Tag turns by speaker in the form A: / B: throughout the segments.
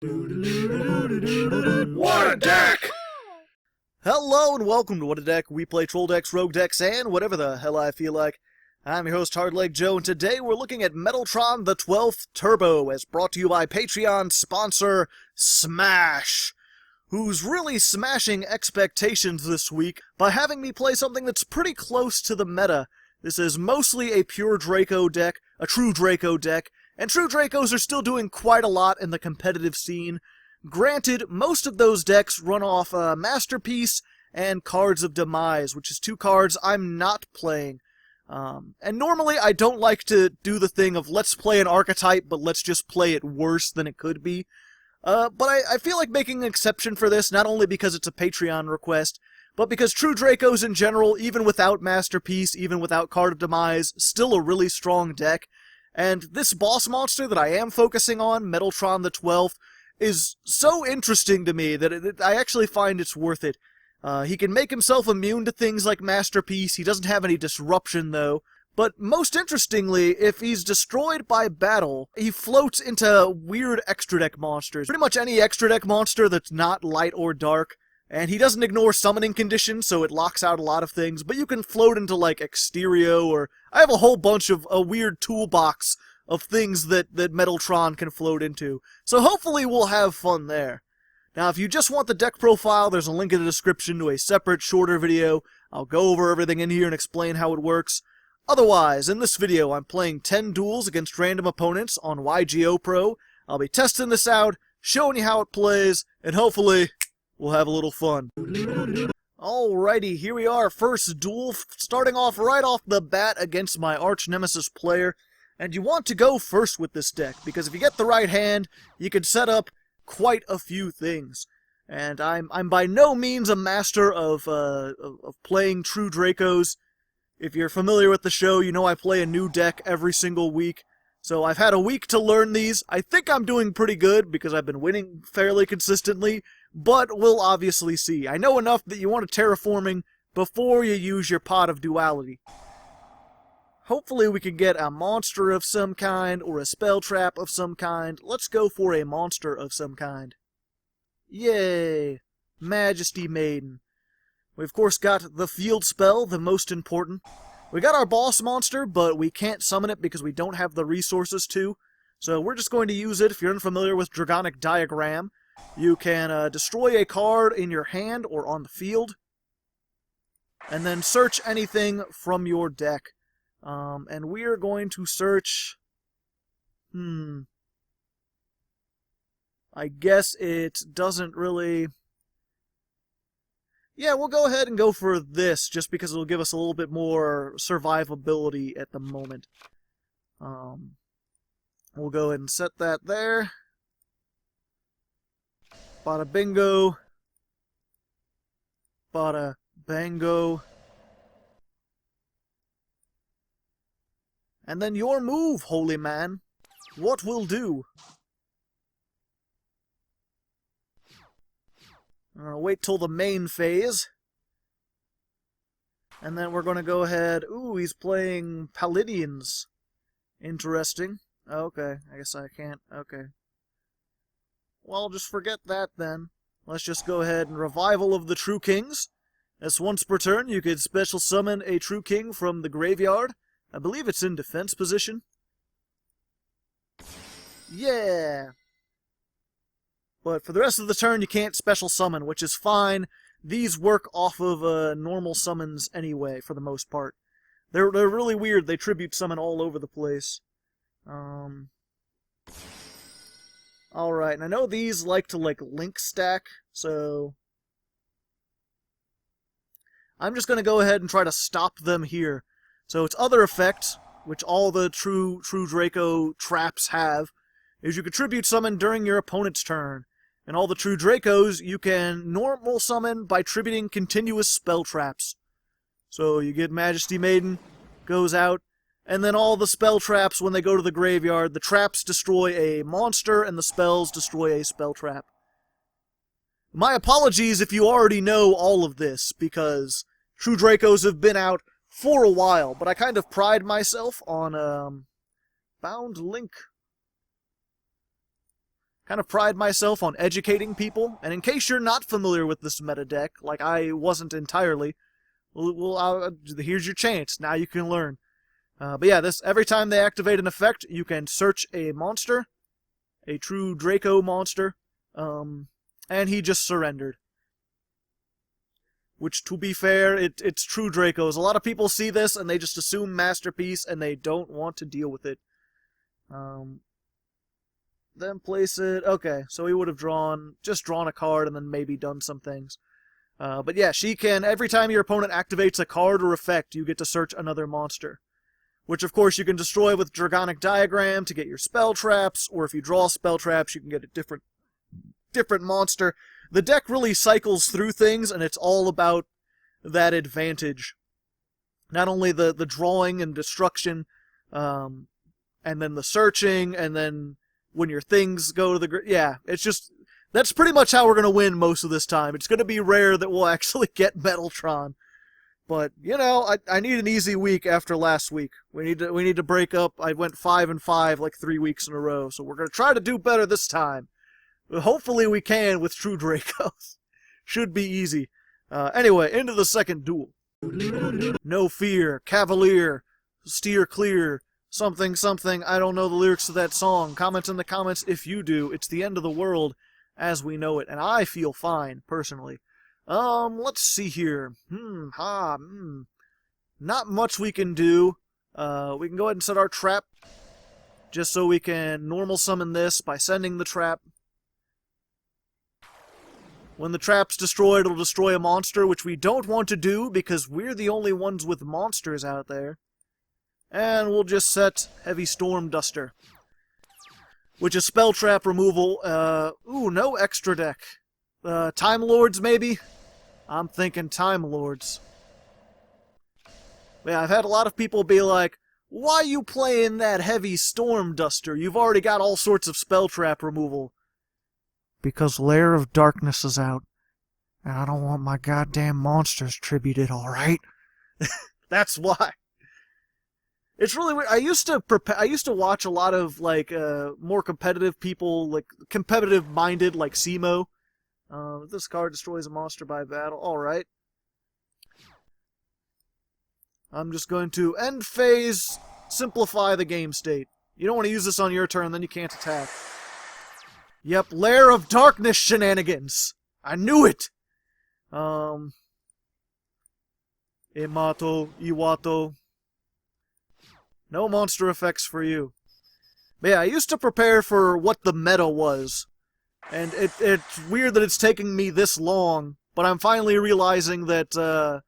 A: What a deck!
B: Hello and welcome to What a Deck. We play troll decks, rogue decks, and whatever the hell I feel like. I'm your host, Hardleg Joe, and today we're looking at Metaltron XII Turbo, as brought to you by Patreon sponsor Smash, who's really smashing expectations this week by having me play something that's pretty close to the meta. This is mostly a pure Draco deck, a True Draco deck, and True Dracos are still doing quite a lot in the competitive scene. Granted, most of those decks run off Masterpiece and Cards of Demise, which is two cards I'm not playing. And normally I don't like to do the thing of let's play an archetype, but let's just play it worse than it could be. But I feel like making an exception for this, not only because it's a Patreon request, but because True Dracos in general, even without Masterpiece, even without Card of Demise, still a really strong deck. And this boss monster that I am focusing on, Metaltron XII, is so interesting to me that I actually find it's worth it. He can make himself immune to things like Masterpiece. He doesn't have any disruption, though. But most interestingly, if he's destroyed by battle, he floats into weird extra deck monsters. Pretty much any extra deck monster that's not light or dark. And he doesn't ignore summoning conditions, so it locks out a lot of things. But you can float into, like, Exterio, or I have a whole bunch of a weird toolbox of things that Metaltron can float into. So hopefully we'll have fun there. Now, if you just want the deck profile, there's a link in the description to a separate, shorter video. I'll go over everything in here and explain how it works. Otherwise, in this video, I'm playing 10 duels against random opponents on YGOPro. I'll be testing this out, showing you how it plays, and hopefully we'll have a little fun. Alrighty, here we are, first duel, starting off right off the bat against my arch-nemesis player. And you want to go first with this deck, because if you get the right hand, you can set up quite a few things. And I'm by no means a master of playing True Dracos. If you're familiar with the show, you know I play a new deck every single week. So I've had a week to learn these. I think I'm doing pretty good, because I've been winning fairly consistently, but we'll obviously see. I know enough that you want a terraforming before you use your Pot of Duality. Hopefully we can get a monster of some kind, or a spell trap of some kind. Let's go for a monster of some kind. Yay! Majesty Maiden. We of course got the field spell, the most important. We got our boss monster, but we can't summon it because we don't have the resources to. So we're just going to use it. If you're unfamiliar with Dragonic Diagram, you can destroy a card in your hand or on the field, and then search anything from your deck. And we are going to search, I guess it doesn't really, yeah, we'll go ahead and go for this, just because it'll give us a little bit more survivability at the moment. We'll go ahead and set that there. Bada bingo. Bada bango. And then your move, holy man. What will do? I'm going to wait till the main phase. And then we're going to go ahead... Ooh, he's playing Palladians. Interesting. Okay, I guess I can't... Okay. Well, just forget that then. Let's just go ahead and Revival of the True Kings. As once per turn, you could special summon a True King from the graveyard. I believe it's in defense position. Yeah! But for the rest of the turn, you can't special summon, which is fine. These work off of normal summons anyway, for the most part. They're really weird. They tribute summon all over the place. Alright, and I know these like to, link stack, so I'm just going to go ahead and try to stop them here. So its other effect, which all the True Draco traps have, is you contribute summon during your opponent's turn. And all the True Dracos you can normal summon by tributing continuous spell traps. So you get Majesty Maiden, goes out, and then all the spell traps, when they go to the graveyard, the traps destroy a monster and the spells destroy a spell trap. My apologies if you already know all of this, because True Dracos have been out for a while, but I kind of pride myself on, Bound Link. kind of pride myself on educating people, and in case you're not familiar with this meta deck, like I wasn't entirely, here's your chance. Now you can learn. But yeah, every time they activate an effect, you can search a monster, a True Draco monster, and he just surrendered. Which, to be fair, it's True Dracos. A lot of people see this and they just assume Masterpiece and they don't want to deal with it. Then place it. Okay, so he would have just drawn a card and then maybe done some things. But yeah, she can, every time your opponent activates a card or effect, you get to search another monster. Which, of course, you can destroy with Dragonic Diagram to get your spell traps, or if you draw spell traps, you can get a different monster. The deck really cycles through things, and it's all about that advantage. Not only the drawing and destruction, and then the searching, and then when your things go to yeah, it's just, that's pretty much how we're going to win most of this time. It's going to be rare that we'll actually get Metaltron. But, you know, I need an easy week after last week. We need to break up. I went 5-5 like 3 weeks in a row, so we're going to try to do better this time. Hopefully we can with True Draco. Should be easy. Anyway, into the second duel. No fear, cavalier, steer clear, something, something, I don't know the lyrics to that song. Comment in the comments if you do. It's the end of the world as we know it, and I feel fine, personally. Let's see here. Not much we can do. We can go ahead and set our trap, just so we can normal summon this by sending the trap. When the trap's destroyed, it'll destroy a monster, which we don't want to do because we're the only ones with monsters out there. And we'll just set Heavy Storm Duster, which is spell trap removal. No extra deck. Time Lords, maybe? I'm thinking Time Lords. Yeah, I've had a lot of people be like, why you playing that Heavy Storm Duster? You've already got all sorts of spell trap removal. Because Lair of Darkness is out, and I don't want my goddamn monsters tributed, alright? That's why. It's really weird. I used to watch a lot of, like, more competitive people, like, competitive-minded, like Simo. This card destroys a monster by battle. Alright. I'm just going to end phase, simplify the game state. You don't want to use this on your turn, then you can't attack. Yep, Lair of Darkness shenanigans! I knew it! Imato, Iwato. No monster effects for you. But yeah, I used to prepare for what the meta was. And it's weird that it's taking me this long, but I'm finally realizing that the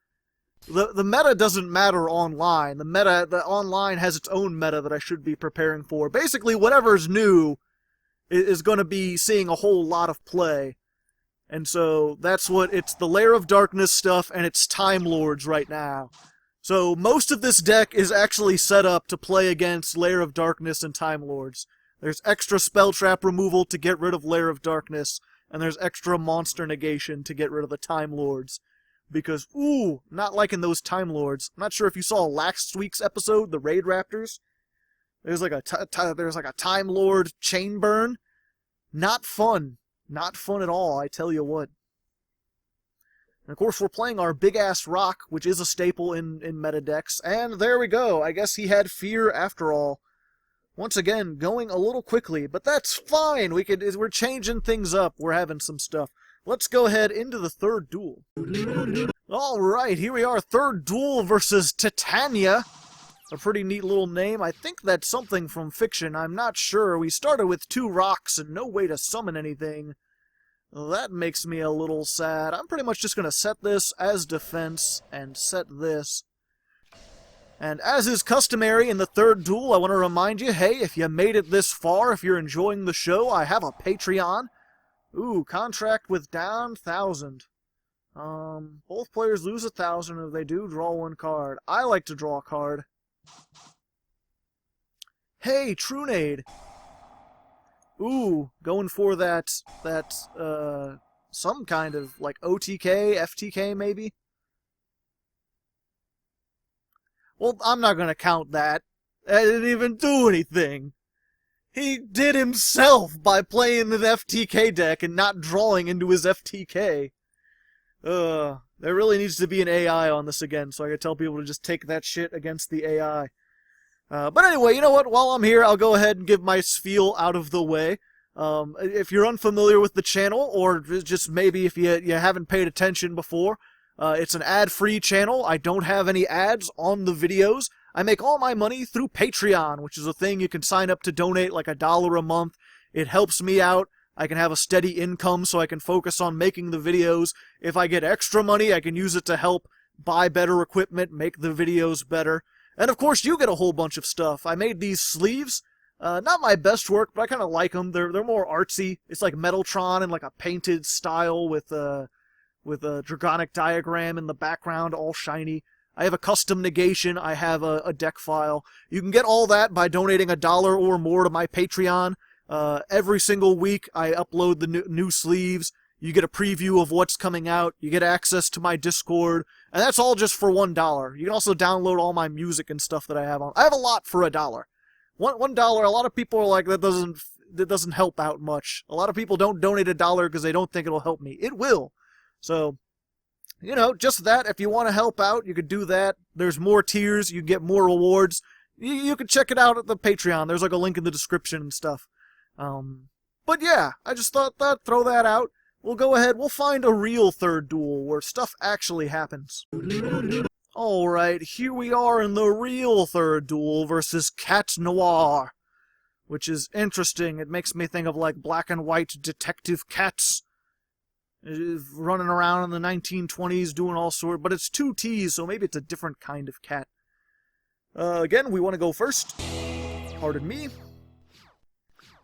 B: meta doesn't matter online. The online has its own meta that I should be preparing for. Basically, whatever's new is going to be seeing a whole lot of play. And so that's it's the Lair of Darkness stuff, and it's Time Lords right now. So most of this deck is actually set up to play against Lair of Darkness and Time Lords. There's extra spell trap removal to get rid of Lair of Darkness, and there's extra monster negation to get rid of the Time Lords. Because, not liking those Time Lords. I'm not sure if you saw last week's episode, the Raid Raptors. There's like a Time Lord chain burn. Not fun. Not fun at all, I tell you what. And of course, we're playing our big-ass rock, which is a staple in meta decks. And there we go. I guess he had fear after all. Once again, going a little quickly, but that's fine. We're changing things up. We're having some stuff. Let's go ahead into the third duel. Alright, here we are. Third duel versus Titania. A pretty neat little name. I think that's something from fiction. I'm not sure. We started with 2 rocks and no way to summon anything. That makes me a little sad. I'm pretty much just going to set this as defense and set this. And as is customary in the third duel, I want to remind you, hey, if you made it this far, if you're enjoying the show, I have a Patreon. Ooh, contract with down 1,000. Both players lose 1,000. If they do, draw 1 card. I like to draw a card. Hey, Trunade! Ooh, going for that, some kind of, like, OTK, FTK, maybe? Well, I'm not gonna count that. I didn't even do anything. He did himself by playing the FTK deck and not drawing into his FTK. There really needs to be an AI on this again, so I could tell people to just take that shit against the AI. But anyway, you know what? While I'm here, I'll go ahead and give my spiel out of the way. If you're unfamiliar with the channel, or just maybe if you haven't paid attention before, it's an ad-free channel. I don't have any ads on the videos. I make all my money through Patreon, which is a thing you can sign up to donate like $1 a month. It helps me out. I can have a steady income so I can focus on making the videos. If I get extra money, I can use it to help buy better equipment, make the videos better. And of course, you get a whole bunch of stuff. I made these sleeves. Not my best work, but I kind of like them. They're more artsy. It's like Metaltron in like a painted style with a dragonic diagram in the background, all shiny. I have a custom negation. I have a deck file. You can get all that by donating $1 or more to my Patreon. Every single week, I upload the new sleeves. You get a preview of what's coming out. You get access to my Discord. And that's all just for $1. You can also download all my music and stuff that I have on. I have a lot for $1. $1, a lot of people are like, that doesn't help out much. A lot of people don't donate $1 because they don't think it'll help me. It will. So, you know, just that. If you want to help out, you could do that. There's more tiers. You get more rewards. You can check it out at the Patreon. There's like a link in the description and stuff. But yeah, I just thought that throw that out. We'll go ahead. We'll find a real third duel where stuff actually happens. Alright, here we are in the real third duel versus Cat Noir, which is interesting. It makes me think of like black and white detective cats running around in the 1920s doing all sorts, but it's 2 T's, so maybe it's a different kind of cat. Again, we want to go first. Pardon me.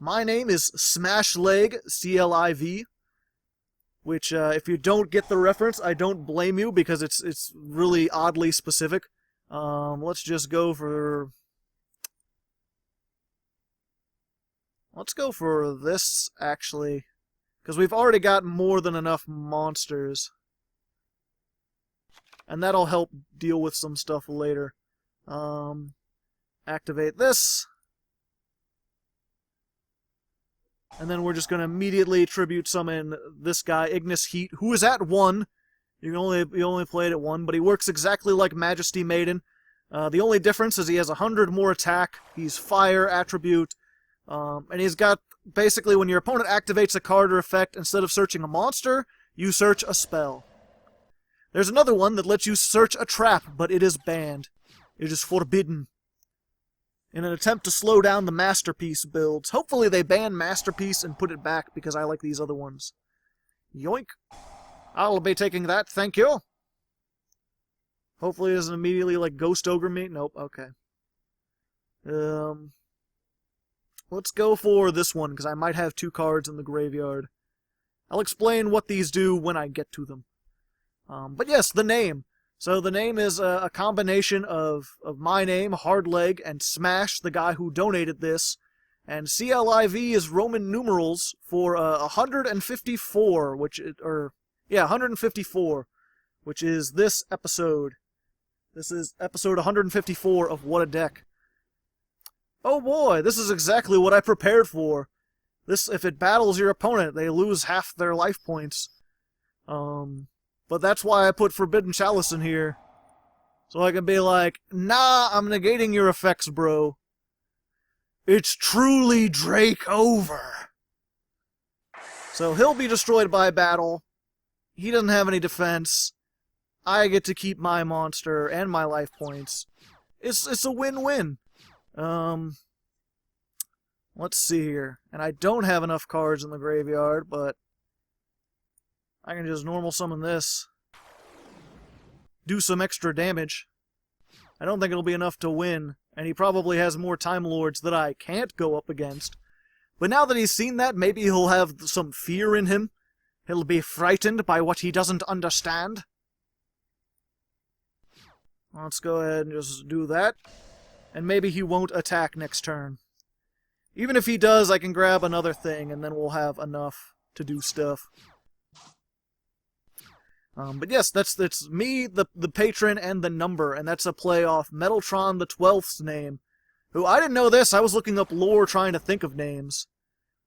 B: My name is Smashleg, C-L-I-V, which, if you don't get the reference, I don't blame you, because it's really oddly specific. Let's just go for... Let's go for this, actually, because we've already got more than enough monsters. And that'll help deal with some stuff later. Activate this. And then we're just going to immediately tribute summon this guy, Ignis Heat, who is at 1. You only play it at 1, but he works exactly like Majesty Maiden. The only difference is he has 100 more attack. He's fire attribute. And he's got, basically, when your opponent activates a card or effect, instead of searching a monster, you search a spell. There's another one that lets you search a trap, but it is banned. It is forbidden. In an attempt to slow down the Masterpiece builds. Hopefully they ban Masterpiece and put it back, because I like these other ones. Yoink. I'll be taking that, thank you. Hopefully it doesn't immediately, like, Ghost Ogre me. Nope, okay. Let's go for this one, because I might have 2 cards in the graveyard. I'll explain what these do when I get to them. But yes, the name. So the name is a combination of my name, Hardleg, and Smash, the guy who donated this. And CLIV is Roman numerals for 154, 154, which is this episode. This is episode 154 of What a Deck. Oh boy, this is exactly what I prepared for. This, if it battles your opponent, they lose half their life points. But that's why I put Forbidden Chalice in here. So I can be like, nah, I'm negating your effects, bro. It's truly Drake over. So he'll be destroyed by battle. He doesn't have any defense. I get to keep my monster and my life points. It's a win-win. Let's see here. And I don't have enough cards in the graveyard, but I can just normal summon this. Do some extra damage. I don't think it'll be enough to win, and he probably has more Time Lords that I can't go up against. But now that he's seen that, maybe he'll have some fear in him. He'll be frightened by what he doesn't understand. Let's go ahead and just do that. And maybe he won't attack next turn. Even if he does, I can grab another thing, and then we'll have enough to do stuff. But yes, that's me, the patron, and the number, and that's a play off Metaltron XII's name. Ooh, I didn't know this. I was looking up lore trying to think of names.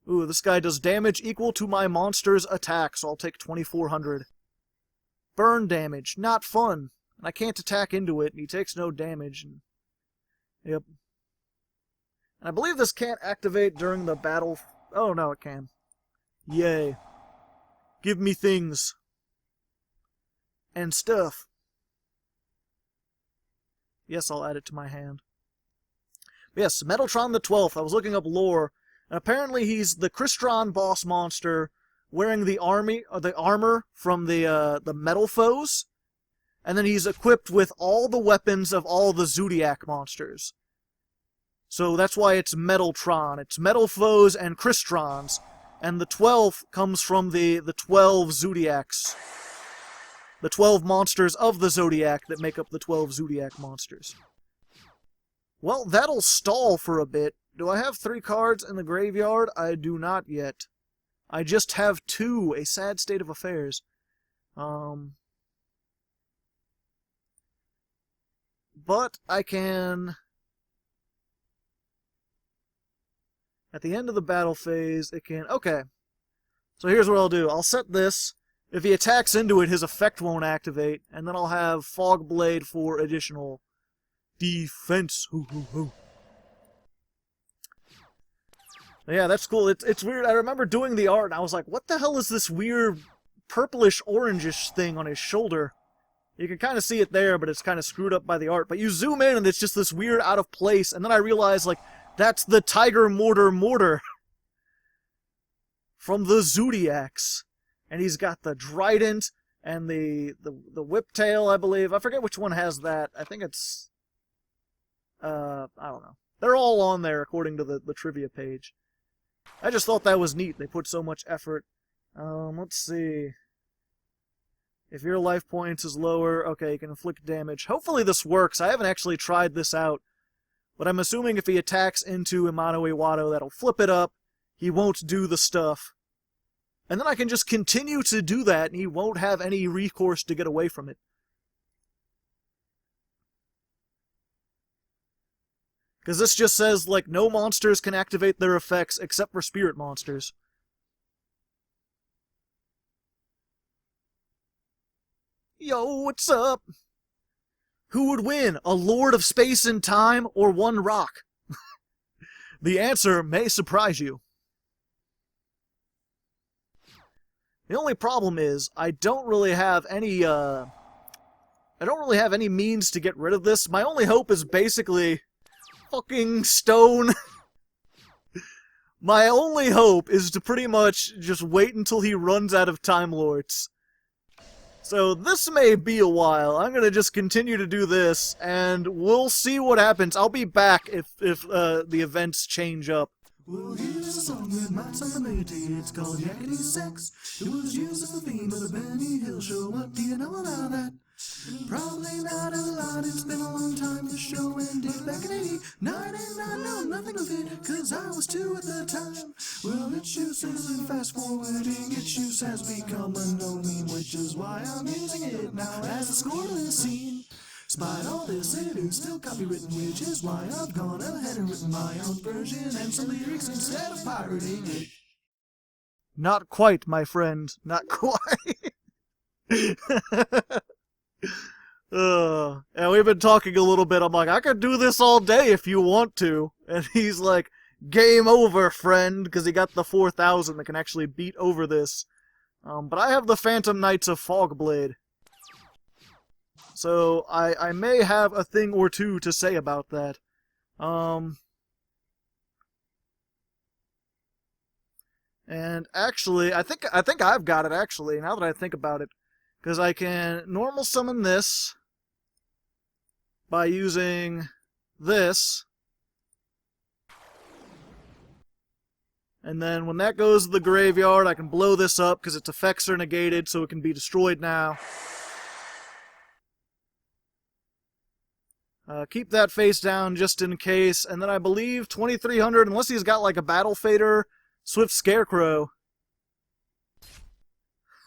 B: Ooh, this guy does damage equal to my monster's attack, so I'll take 2400. Burn damage. Not fun. And I can't attack into it, and he takes no damage. Yep. And I believe this can't activate during the battle. Oh, no, it can. Yay. Give me things. And stuff. Yes, I'll add it to my hand. Yes, Metaltron XII. I was looking up lore, and apparently he's the Crystron boss monster wearing the armor from the metal foes, and then he's equipped with all the weapons of all the Zodiac monsters. So that's why it's Metaltron. It's metal foes and Crystrons, and the 12 comes from the 12 Zodiacs. The 12 monsters of the Zodiac that make up the 12 Zodiac monsters. Well, that'll stall for a bit. Do I have 3 cards in the graveyard? I do not yet. I just have 2. A sad state of affairs. But I can... At the end of the battle phase, it can... Okay. So here's what I'll do. I'll set this. If he attacks into it, his effect won't activate. And then I'll have Fog Blade for additional defense. Hoo, hoo, hoo. Yeah, that's cool. It's weird. I remember doing the art, and I was like, what the hell is this weird purplish-orangish thing on his shoulder? You can kind of see it there, but it's kind of screwed up by the art. But you zoom in, and it's just this weird out of place. And then I realized, like, that's the Tiger Mortar from the Zodiacs. And he's got the Trident and the Whiptail, I believe. I forget which one has that. I think it's... I don't know. They're all on there, according to the trivia page. I just thought that was neat. They put so much effort. Let's see. If your life points is lower, okay, you can inflict damage. Hopefully this works. I haven't actually tried this out. But I'm assuming if he attacks into Imanu Iwado, that'll flip it up. He won't do the stuff. And then I can just continue to do that, and he won't have any recourse to get away from it. Because this just says, like, no monsters can activate their effects except for spirit monsters. Yo, what's up? Who would win, a Lord of Space and Time or one rock? The answer may surprise you. The only problem is, I don't really have any means to get rid of this. My only hope is basically fucking stone. My only hope is to pretty much just wait until he runs out of Time Lords. So this may be a while. I'm gonna just continue to do this, and we'll see what happens. I'll be back if the events change up.
A: Well, here's a song with my celebrity. It's called Yakety Sax. It was used as the theme of the Benny Hill show. What do you know about that? Probably not a lot. It's been a long time the show ended back in 89, and I know nothing of it, cause I was 2 at the time. Well, its use isn't fast forwarding, its use has become a known meme, which is why I'm using it now as a score to the scene. Despite all this, it is still copywritten, which is why I've gone ahead and written my own version and some lyrics instead of pirating it.
B: Not quite, my friend. Not quite. And we've been talking a little bit. I'm like, I could do this all day if you want to. And he's like, game over, friend, because he got the 4000 that can actually beat over this. But I have the Phantom Knights of Fogblade. So I may have a thing or two to say about that. And actually, I think I've got it, actually, now that I think about it. Because I can normal summon this by using this. And then when that goes to the graveyard, I can blow this up because its effects are negated, so it can be destroyed now. Keep that face down just in case. And then I believe 2300, unless he's got like a Battle Fader, Swift Scarecrow.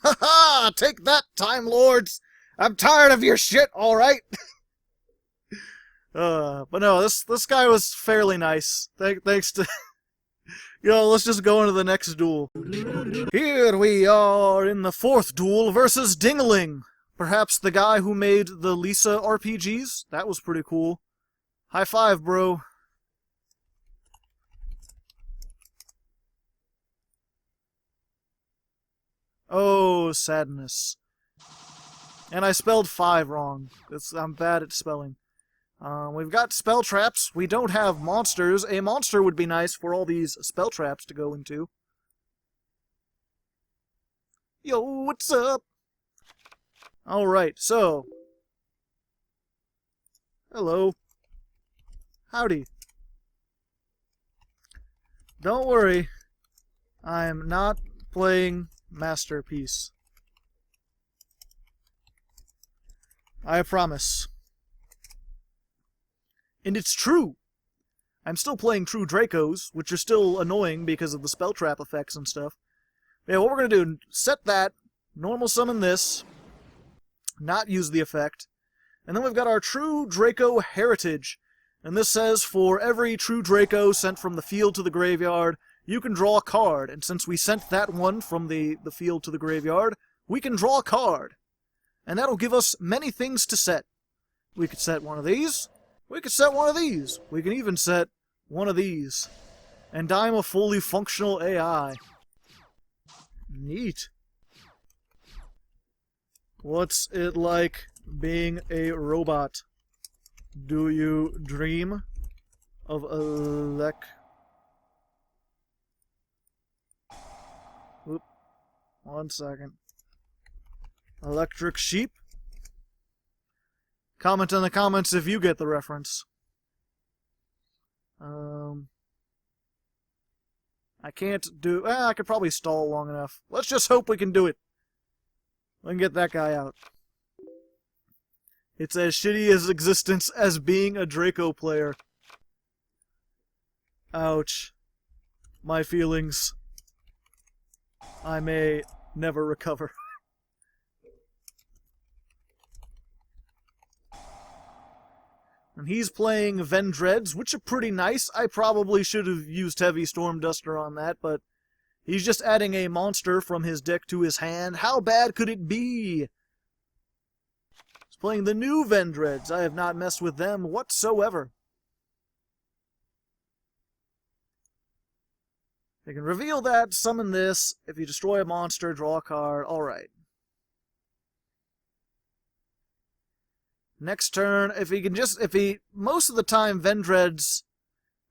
B: Ha ha! Take that, Time Lords! I'm tired of your shit, alright? But no, this guy was fairly nice. Thanks to... let's just go into the next duel. Here we are in the fourth duel versus Dingaling. Perhaps the guy who made the Lisa RPGs? That was pretty cool. High five, bro. Oh, sadness. And I spelled 5 wrong. I'm bad at spelling. We've got spell traps. We don't have monsters. A monster would be nice for all these spell traps to go into. Yo, what's up? Alright, so... Hello. Howdy. Don't worry. I'm not playing Masterpiece. I promise. And it's true. I'm still playing True Dracos, which are still annoying because of the spell trap effects and stuff. Yeah, what we're going to do, set that, normal summon this, not use the effect, and then we've got our True Draco Heritage. And this says, for every True Draco sent from the field to the graveyard, you can draw a card. And since we sent that one from the field to the graveyard, we can draw a card. And that'll give us many things to set. We could set one of these. We could set one of these. We can even set one of these. And I'm a fully functional AI. Neat. What's it like being a robot? Do you dream of Oop. 1 second. Electric sheep? Comment in the comments if you get the reference. I can't do... I could probably stall long enough. Let's just hope we can do it. We can get that guy out. It's as shitty as existence as being a Draco player. Ouch. My feelings. I may never recover. And he's playing Vendreads, which are pretty nice. I probably should have used Heavy Storm Duster on that, but he's just adding a monster from his deck to his hand. How bad could it be? He's playing the new Vendreads. I have not messed with them whatsoever. You can reveal that, summon this. If you destroy a monster, draw a card. Alright. Next turn, most of the time Vendreads,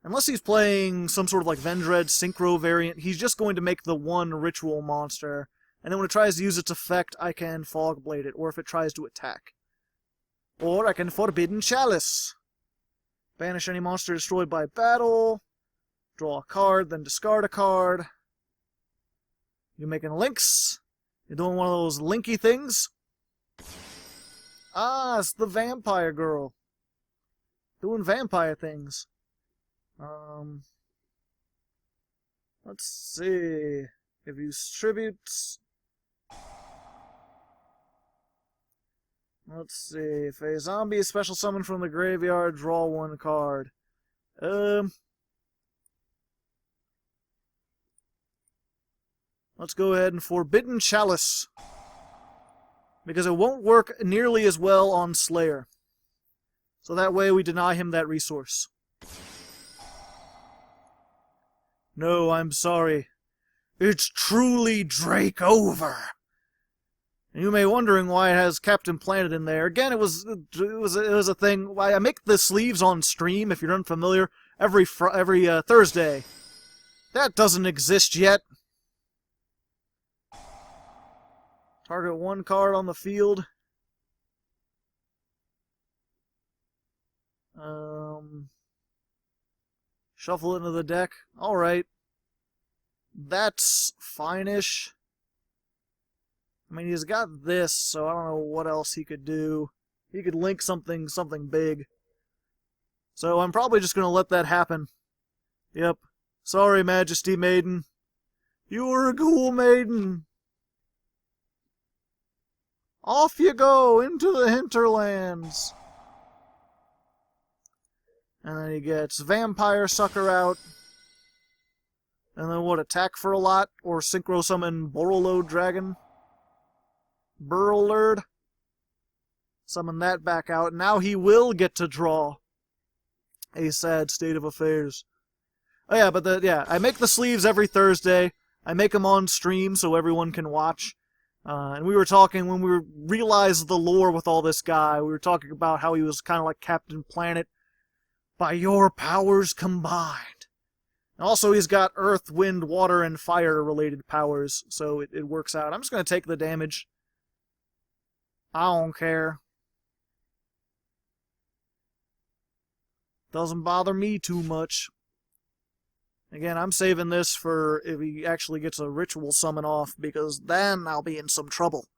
B: unless he's playing some sort of like Vendread Synchro variant, he's just going to make the one ritual monster, and then when it tries to use its effect, I can Fog Blade it, or if it tries to attack. Or I can Forbidden Chalice. Banish any monster destroyed by battle, draw a card, then discard a card. You're making links. You're doing one of those linky things. Ah, it's the vampire girl. Doing vampire things. Let's see. If you tributes. Let's see. If a zombie is special summoned from the graveyard, draw 1 card. Let's go ahead and Forbidden Chalice. Because it won't work nearly as well on Slayer. So that way we deny him that resource. No, I'm sorry. It's truly Drake over. And you may be wondering why it has Captain Planet in there. Again, it was a thing. I make the sleeves on stream, if you're unfamiliar, every Thursday. That doesn't exist yet. Target 1 card on the field. Shuffle it into the deck. Alright. That's fine-ish. I mean, he's got this, so I don't know what else he could do. He could link something big. So I'm probably just going to let that happen. Yep. Sorry, Majesty Maiden. You were a cool maiden. Off you go into the hinterlands. And then he gets Vampire Sucker out. And then what, attack for a lot? Or Synchro Summon Borrelode Dragon? Burlerd? Summon that back out. Now he will get to draw. A sad state of affairs. Oh yeah, but I make the sleeves every Thursday. I make them on stream so everyone can watch. And we were talking, when we realized the lore with all this guy, we were talking about how he was kind of like Captain Planet. By your powers combined. And also he's got earth, wind, water, and fire related powers, so it works out. I'm just going to take the damage. I don't care. Doesn't bother me too much. Again, I'm saving this for if he actually gets a ritual summon off, because then I'll be in some trouble.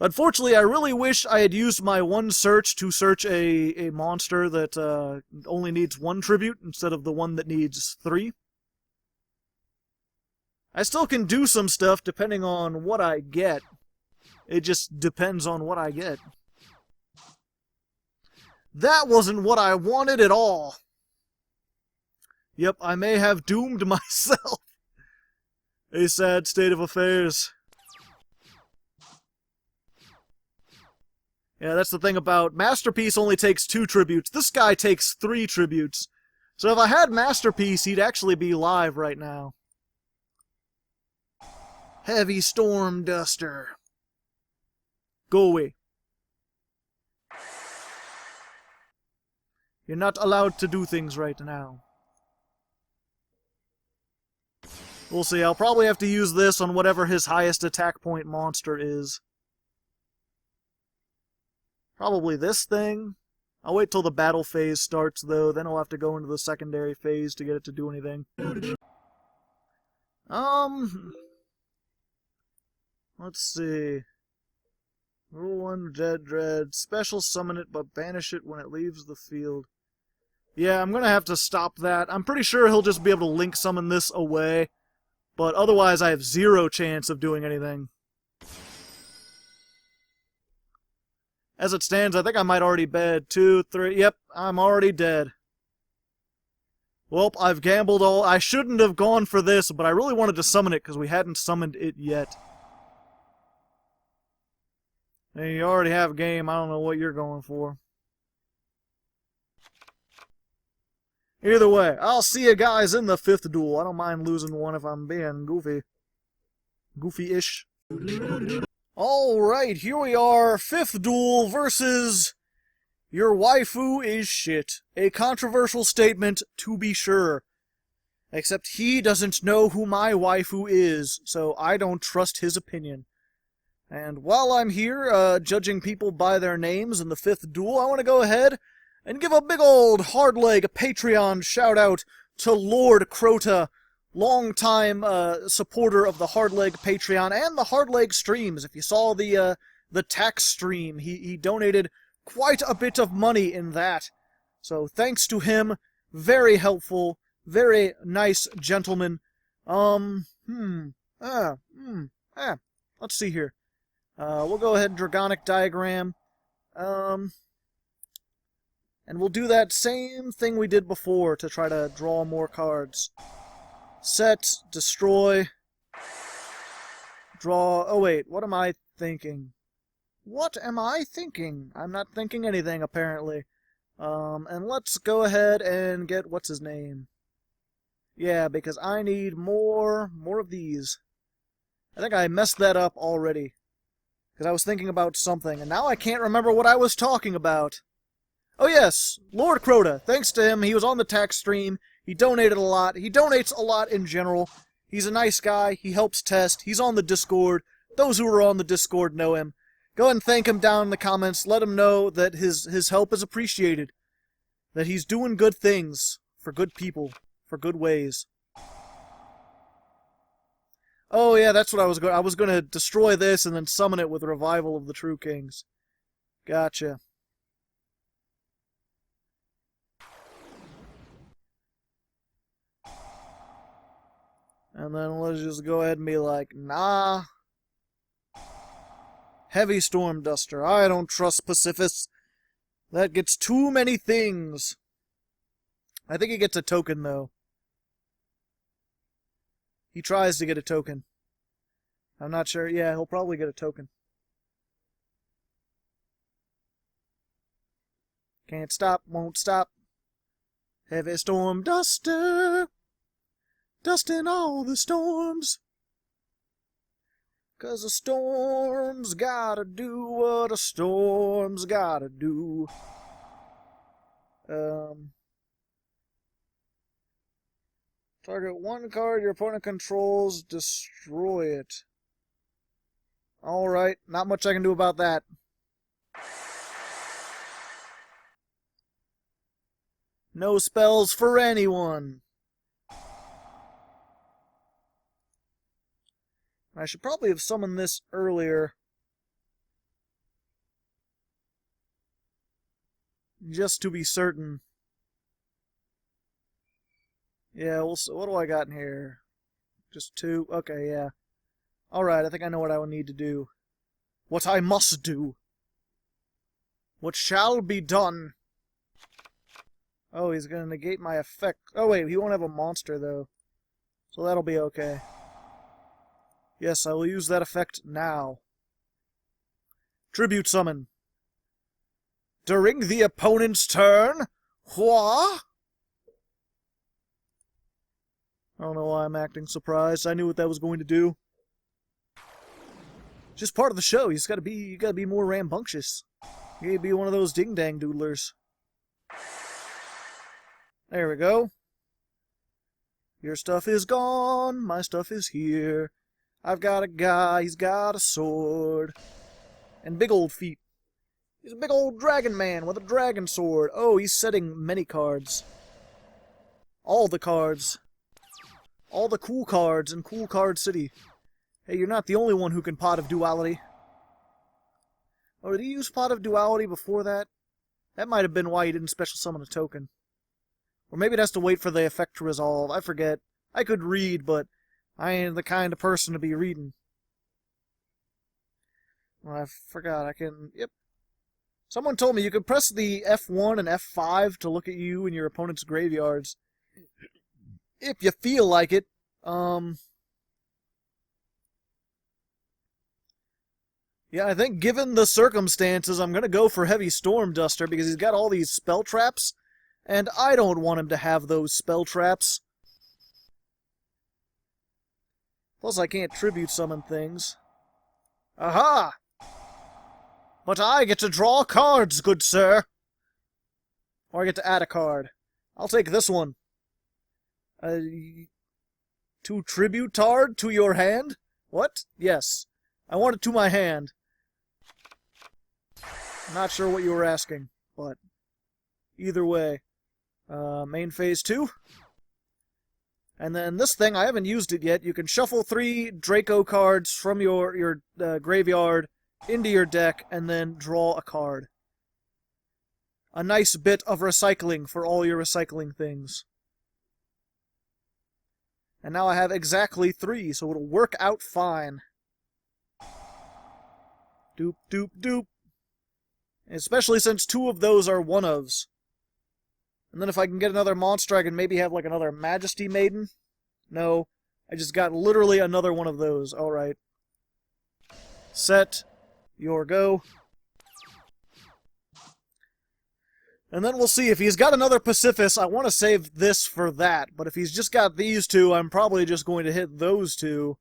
B: Unfortunately, I really wish I had used my one search to search a monster that only needs 1 tribute instead of the one that needs 3. I still can do some stuff depending on what I get. It just depends on what I get. That wasn't what I wanted at all. Yep, I may have doomed myself. A sad state of affairs. Yeah, that's the thing about Masterpiece only takes 2 tributes. This guy takes 3 tributes. So if I had Masterpiece, he'd actually be live right now. Heavy Storm Duster. Go away. You're not allowed to do things right now. We'll see. I'll probably have to use this on whatever his highest attack point monster is. Probably this thing. I'll wait till the battle phase starts, though. Then I'll have to go into the secondary phase to get it to do anything. Let's see. Rule 1, Dead Dread. Special summon it, but banish it when it leaves the field. Yeah, I'm gonna have to stop that. I'm pretty sure he'll just be able to link summon this away. But otherwise, I have 0 chance of doing anything. As it stands, I think I might already bed. 2, 3, yep, I'm already dead. Well, I've gambled all. I shouldn't have gone for this, but I really wanted to summon it because we hadn't summoned it yet. And you already have a game, I don't know what you're going for. Either way, I'll see you guys in the 5th duel. I don't mind losing one if I'm being goofy. Goofy-ish. Alright, here we are, 5th duel versus your waifu is shit. A controversial statement, to be sure. Except he doesn't know who my waifu is, so I don't trust his opinion. And while I'm here, judging people by their names in the 5th duel, I want to go ahead and give a big old Hardleg Patreon shout-out to Lord Crota, long-time supporter of the Hardleg Patreon and the Hardleg streams. If you saw the tax stream, he donated quite a bit of money in that. So thanks to him, very helpful, very nice gentleman. Let's see here. We'll go ahead and Dragonic Diagram. And we'll do that same thing we did before to try to draw more cards. Set, destroy, draw. Oh wait, what am I thinking? What am I thinking? I'm not thinking anything, apparently. And let's go ahead and get, what's his name? Yeah, because I need more of these. I think I messed that up already. Because I was thinking about something, and now I can't remember what I was talking about. Oh yes, Lord Crota. Thanks to him, he was on the tax stream. He donated a lot. He donates a lot in general. He's a nice guy. He helps test. He's on the Discord. Those who are on the Discord know him. Go ahead and thank him down in the comments. Let him know that his help is appreciated. That he's doing good things for good people, for good ways. Oh yeah, that's what I was going to destroy this and then summon it with Revival of the True Kings. Gotcha. And then let's just go ahead and be like, nah. Heavy Storm Duster. I don't trust Pacifists. That gets too many things. I think he gets a token, though. He tries to get a token. I'm not sure. Yeah, he'll probably get a token. Can't stop, won't stop. Heavy storm duster. Dusting all the storms. 'Cause a storm's gotta do what a storm's gotta do. Target one card your opponent controls, destroy it. Alright, not much I can do about that. No spells for anyone. I should probably have summoned this earlier. Just to be certain. Yeah, well, so what do I got in here? Just 2? Okay, yeah. Alright, I think I know what I will need to do. What I must do. What shall be done. Oh, he's gonna negate my effect. Oh wait, he won't have a monster, though. So that'll be okay. Yes, I will use that effect now. Tribute summon. During the opponent's turn? What? I don't know why I'm acting surprised. I knew what that was going to do. Just part of the show. You gotta be more rambunctious. You gotta be one of those ding-dang doodlers. There we go. Your stuff is gone. My stuff is here. I've got a guy. He's got a sword. And big old feet. He's a big old dragon man with a dragon sword. Oh, he's setting many cards. All the cards. All the cool cards in Cool Card City. Hey, you're not the only one who can Pot of Duality. Oh, did he use Pot of Duality before that? That might have been why he didn't special summon a token. Or maybe it has to wait for the effect to resolve. I forget. I could read, but I ain't the kind of person to be reading. Well, I forgot. I can... Yep. Someone told me you could press the F1 and F5 to look at you and your opponent's graveyards. If you feel like it. Yeah, I think given the circumstances, I'm going to go for Heavy Storm Duster because he's got all these spell traps, and I don't want him to have those spell traps. Plus, I can't tribute summon things. Aha! But I get to draw cards, good sir! Or I get to add a card. I'll take this one. To tribute card to your hand? What? Yes. I want it to my hand. Not sure what you were asking, but either way. Main phase 2. And then this thing, I haven't used it yet. You can shuffle 3 Draco cards from your graveyard into your deck and then draw a card. A nice bit of recycling for all your recycling things. And now I have exactly 3, so it'll work out fine. Doop, doop, doop. Especially since 2 of those are one-ofs. And then if I can get another monster, I can maybe have like another Majesty Maiden. No, I just got literally another one of those. Alright. Set. Your go. And then we'll see. If he's got another Pacifist, I want to save this for that. But if he's just got these 2, I'm probably just going to hit those 2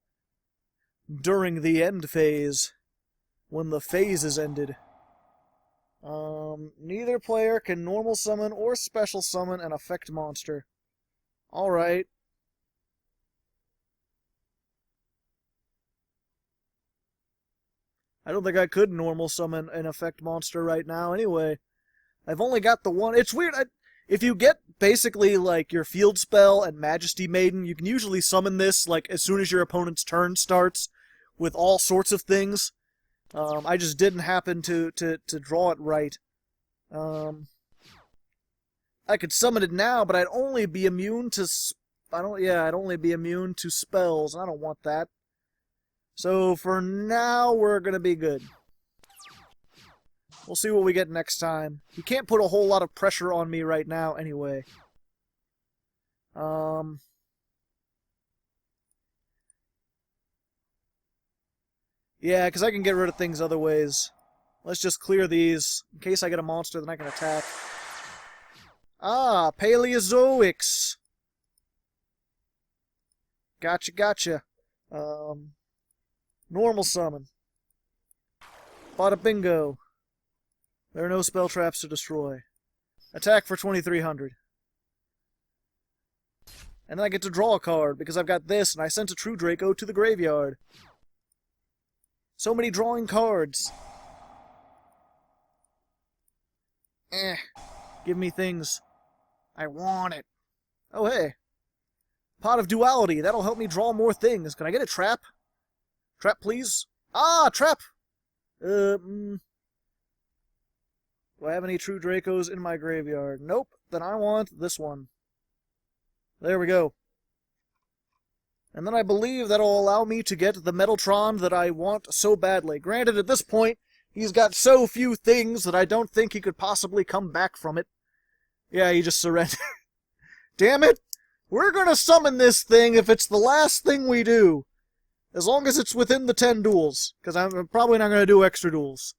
B: during the end phase. When the phase is ended. Neither player can normal summon or special summon an effect monster. Alright. I don't think I could normal summon an effect monster right now anyway. I've only got the one. It's weird. If you get basically like your field spell and Majesty Maiden, you can usually summon this like as soon as your opponent's turn starts with all sorts of things. I just didn't happen to draw it right. I could summon it now, but I'd only be immune to... I'd only be immune to spells, and I don't want that. So, for now, we're gonna be good. We'll see what we get next time. He can't put a whole lot of pressure on me right now, anyway. Yeah, because I can get rid of things other ways. Let's just clear these, in case I get a monster that I can attack. Ah, Paleozoics! Gotcha, gotcha. Normal summon. Bada bingo. There are no spell traps to destroy. Attack for 2300. And then I get to draw a card, because I've got this, and I sent a True Draco to the graveyard. So many drawing cards. Give me things. I want it. Oh, hey. Pot of Duality. That'll help me draw more things. Can I get a trap? Trap, please? Ah, trap! Do I have any True Dracos in my graveyard? Nope. Then I want this one. There we go. And then I believe that'll allow me to get the Metaltron that I want so badly. Granted, at this point, he's got so few things that I don't think he could possibly come back from it. Yeah, he just surrendered. Damn it! We're gonna summon this thing if it's the last thing we do. As long as it's within the 10 duels. Because I'm probably not gonna do extra duels.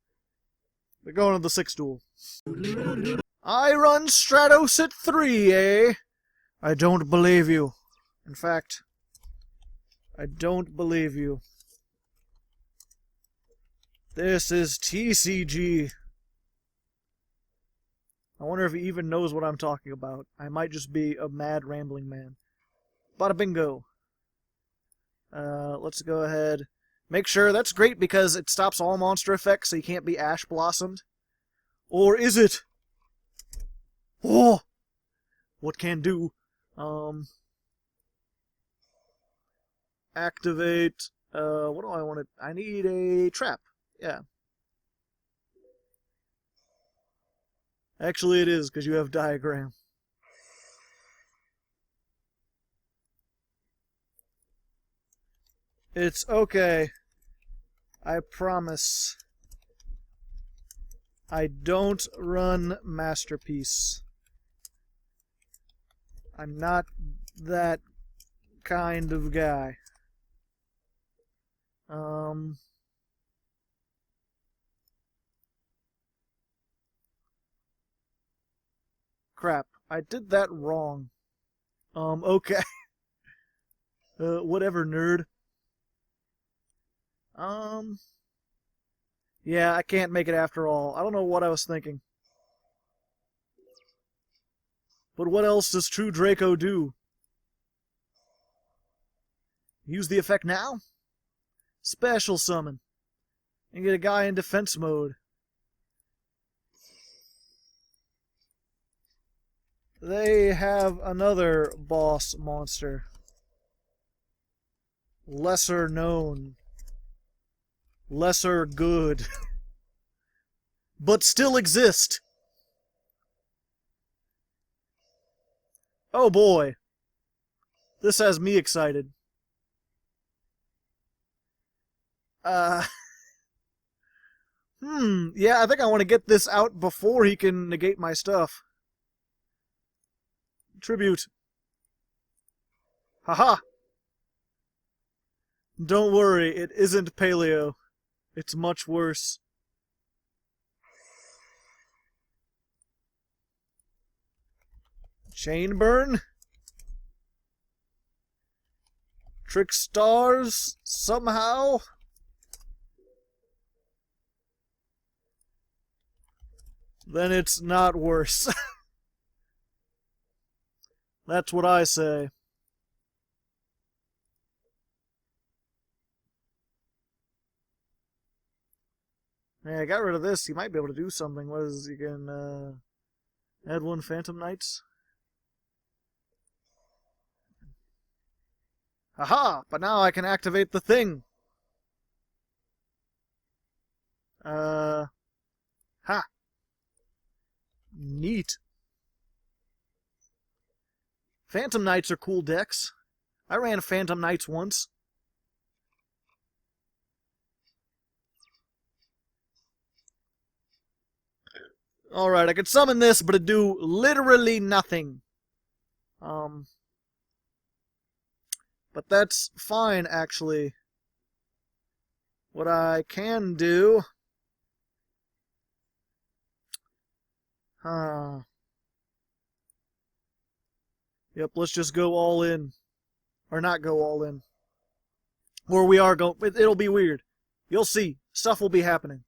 B: We're going to the 6th duel. I run Stratos at 3, eh? I don't believe you. In fact, I don't believe you. This is TCG. I wonder if he even knows what I'm talking about. I might just be a mad rambling man. Bada bingo. Let's go ahead. Make sure that's great because it stops all monster effects, so you can't be Ash Blossomed. Or is it? Oh! What can do? Activate. What do I want to... I need a trap. Yeah. Actually, it is, because you have diagram. It's okay. I promise. I don't run Masterpiece. I'm not that kind of guy. Crap. I did that wrong. Okay. Whatever, nerd. Yeah, I can't make it after all. I don't know what I was thinking. But what else does True Draco do? Use the effect now? Special summon. And get a guy in defense mode. They have another boss monster. Lesser known. Lesser good. But still exist. Oh boy. This has me excited. Yeah, I think I want to get this out before he can negate my stuff. Tribute. Haha! Don't worry, it isn't paleo. It's much worse. Chain burn? Trick stars somehow? Then it's not worse. That's what I say. Yeah, I got rid of this. You might be able to do something. What is, you can, add one Phantom Knights? Haha! But now I can activate the thing! Ha! Neat. Phantom Knights are cool decks. I ran Phantom Knights once. Alright, I could summon this, but it'd do literally nothing. But that's fine, actually. What I can do... Yep, let's just go all in. Or not go all in. Or we are going... It'll be weird. You'll see. Stuff will be happening.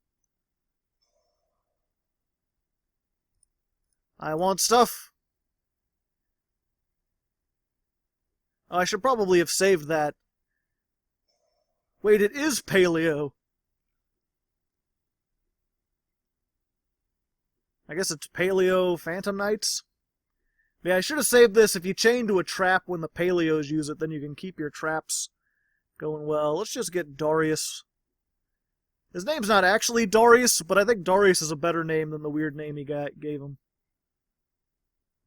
B: I want stuff. I should probably have saved that. Wait, it is Paleo. I guess it's Paleo Phantom Knights. Yeah, I should have saved this. If you chain to a trap when the Paleos use it, then you can keep your traps going well. Let's just get Darius. His name's not actually Darius, but I think Darius is a better name than the weird name he gave him.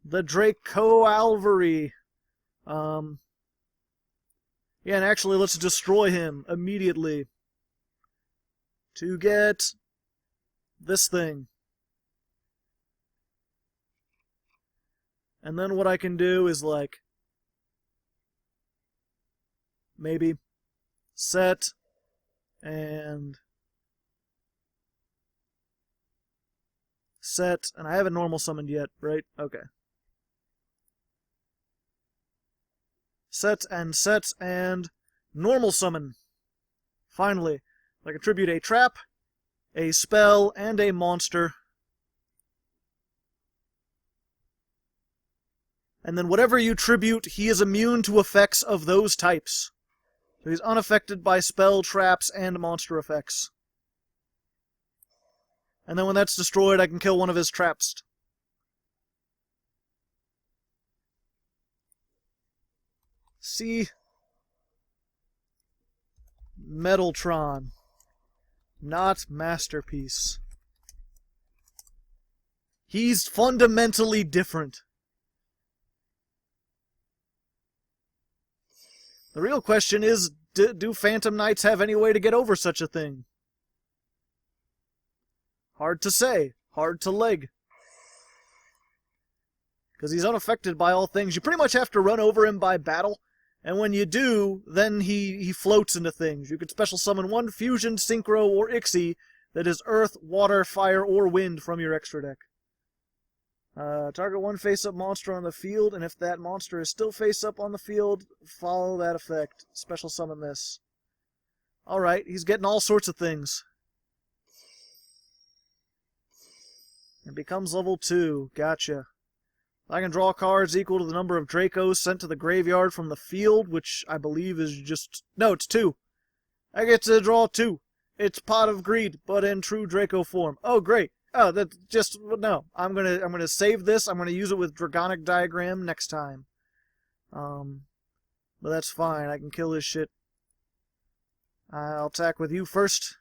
B: The Draco Alvari. Yeah, and actually, let's destroy him immediately. To get this thing. And then what I can do is, like, maybe set and set, and I haven't normal summoned yet, right? Okay. Set and normal summon. Finally, I can tribute a trap, a spell, and a monster. And then whatever you tribute, he is immune to effects of those types. So he's unaffected by spell, traps, and monster effects. And then when that's destroyed, I can kill one of his traps. See? Metaltron. Not Masterpiece. He's fundamentally different. The real question is, do Phantom Knights have any way to get over such a thing? Hard to say. Hard to leg. Because he's unaffected by all things. You pretty much have to run over him by battle. And when you do, then he floats into things. You can special summon one Fusion, Synchro, or Ixie that is Earth, Water, Fire, or Wind from your extra deck. Target one face-up monster on the field, and if that monster is still face-up on the field, follow that effect. Special summon this. Alright, he's getting all sorts of things. It becomes level 2. Gotcha. I can draw cards equal to the number of Dracos sent to the graveyard from the field, which I believe is just... No, it's 2. I get to draw 2. It's Pot of Greed, but in True Draco form. Oh, great. Oh, that's just... No. I'm gonna save this. I'm gonna use it with Dragonic Diagram next time. But that's fine. I can kill this shit. I'll attack with you first.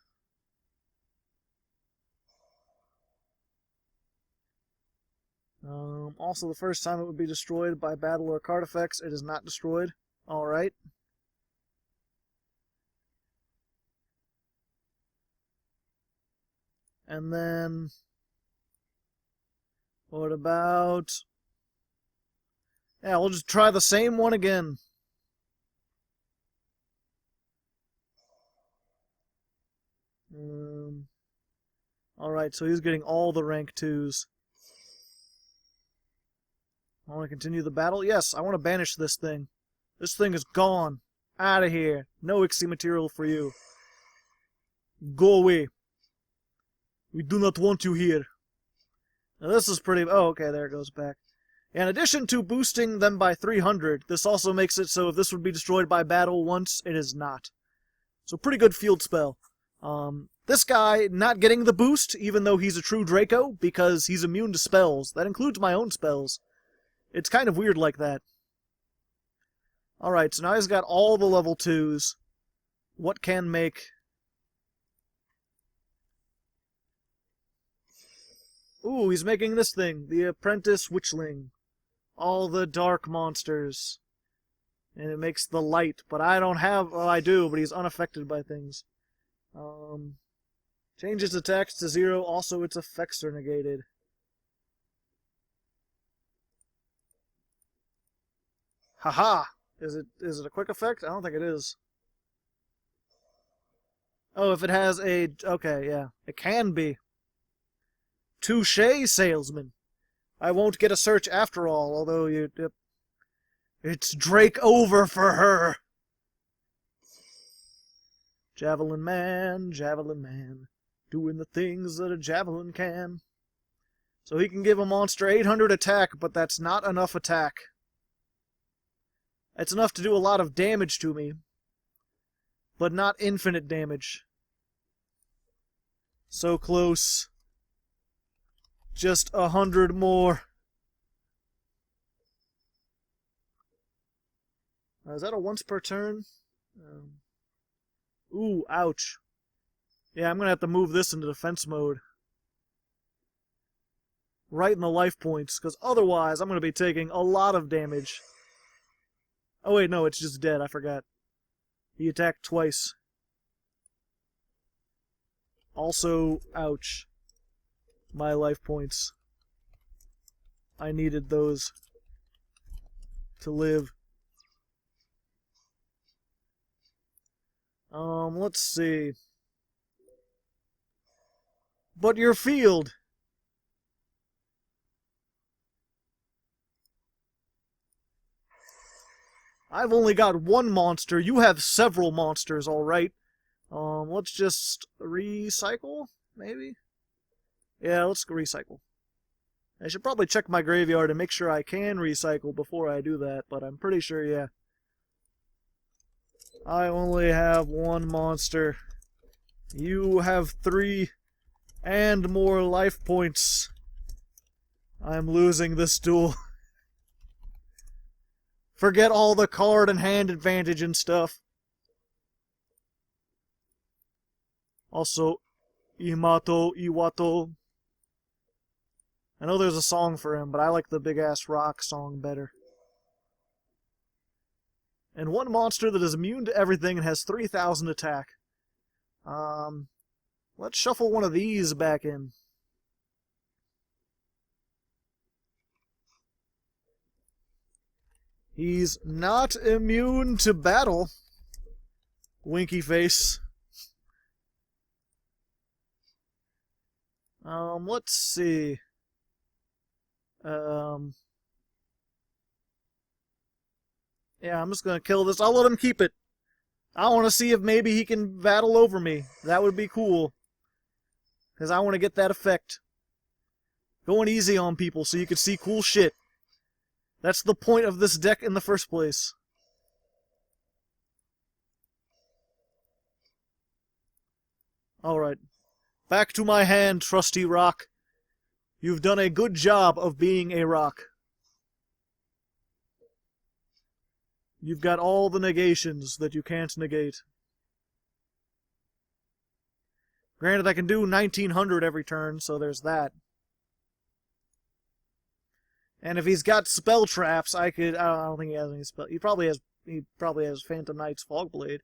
B: Also, the first time it would be destroyed by battle or card effects, it is not destroyed. Alright. And then... What about... Yeah, we'll just try the same one again. Alright, so he's getting all the rank 2s. I want to continue the battle? Yes, I want to banish this thing. This thing is gone. Out of here. No Ixie material for you. Go away. We do not want you here. Now this is pretty... Oh, okay, there it goes back. In addition to boosting them by 300, this also makes it so if this would be destroyed by battle once, it is not. So pretty good field spell. This guy not getting the boost, even though he's a true Draco, because he's immune to spells. That includes my own spells. It's kind of weird like that. Alright, so now he's got all the level 2s. What can make... Ooh, he's making this thing. The Apprentice Witchling. All the dark monsters. And it makes the light, but I don't have... Well, I do, but he's unaffected by things. Change its attacks to 0, also its effects are negated. Haha! Is it a quick effect? I don't think it is. Oh, if it has a... Okay, yeah. It can be. Touché, salesman. I won't get a search after all, although you... It's Drake over for her! Javelin man, doing the things that a javelin can. So he can give a monster 800 attack, but that's not enough attack. It's enough to do a lot of damage to me, but not infinite damage. So close. Just 100 more. Is that a once per turn? Ooh, ouch. Yeah, I'm gonna have to move this into defense mode. Right in the life points, because otherwise I'm gonna be taking a lot of damage. Oh wait, no, it's just dead, I forgot. He attacked twice. Also, ouch. My life points. I needed those to live. Let's see. But your field! I've only got one monster. You have several monsters, alright. Let's just recycle, maybe? Yeah, let's recycle. I should probably check my graveyard and make sure I can recycle before I do that, but I'm pretty sure, yeah. I only have one monster. You have 3 and more life points. I'm losing this duel. Forget all the card and hand advantage and stuff. Also, Imato Iwato. I know there's a song for him, but I like the Big Ass Rock song better. And one monster that is immune to everything and has 3,000 attack. Let's shuffle one of these back in. He's not immune to battle. Winky face. Let's see. Yeah, I'm just gonna kill this. I'll let him keep it. I want to see if maybe he can battle over me. That would be cool. Because I want to get that effect. Going easy on people so you can see cool shit. That's the point of this deck in the first place. Alright. Back to my hand, trusty rock. You've done a good job of being a rock. You've got all the negations that you can't negate. Granted, I can do 1900 every turn, so there's that. And if he's got spell traps, I don't think he has any spell. He probably has Phantom Knight's Fogblade.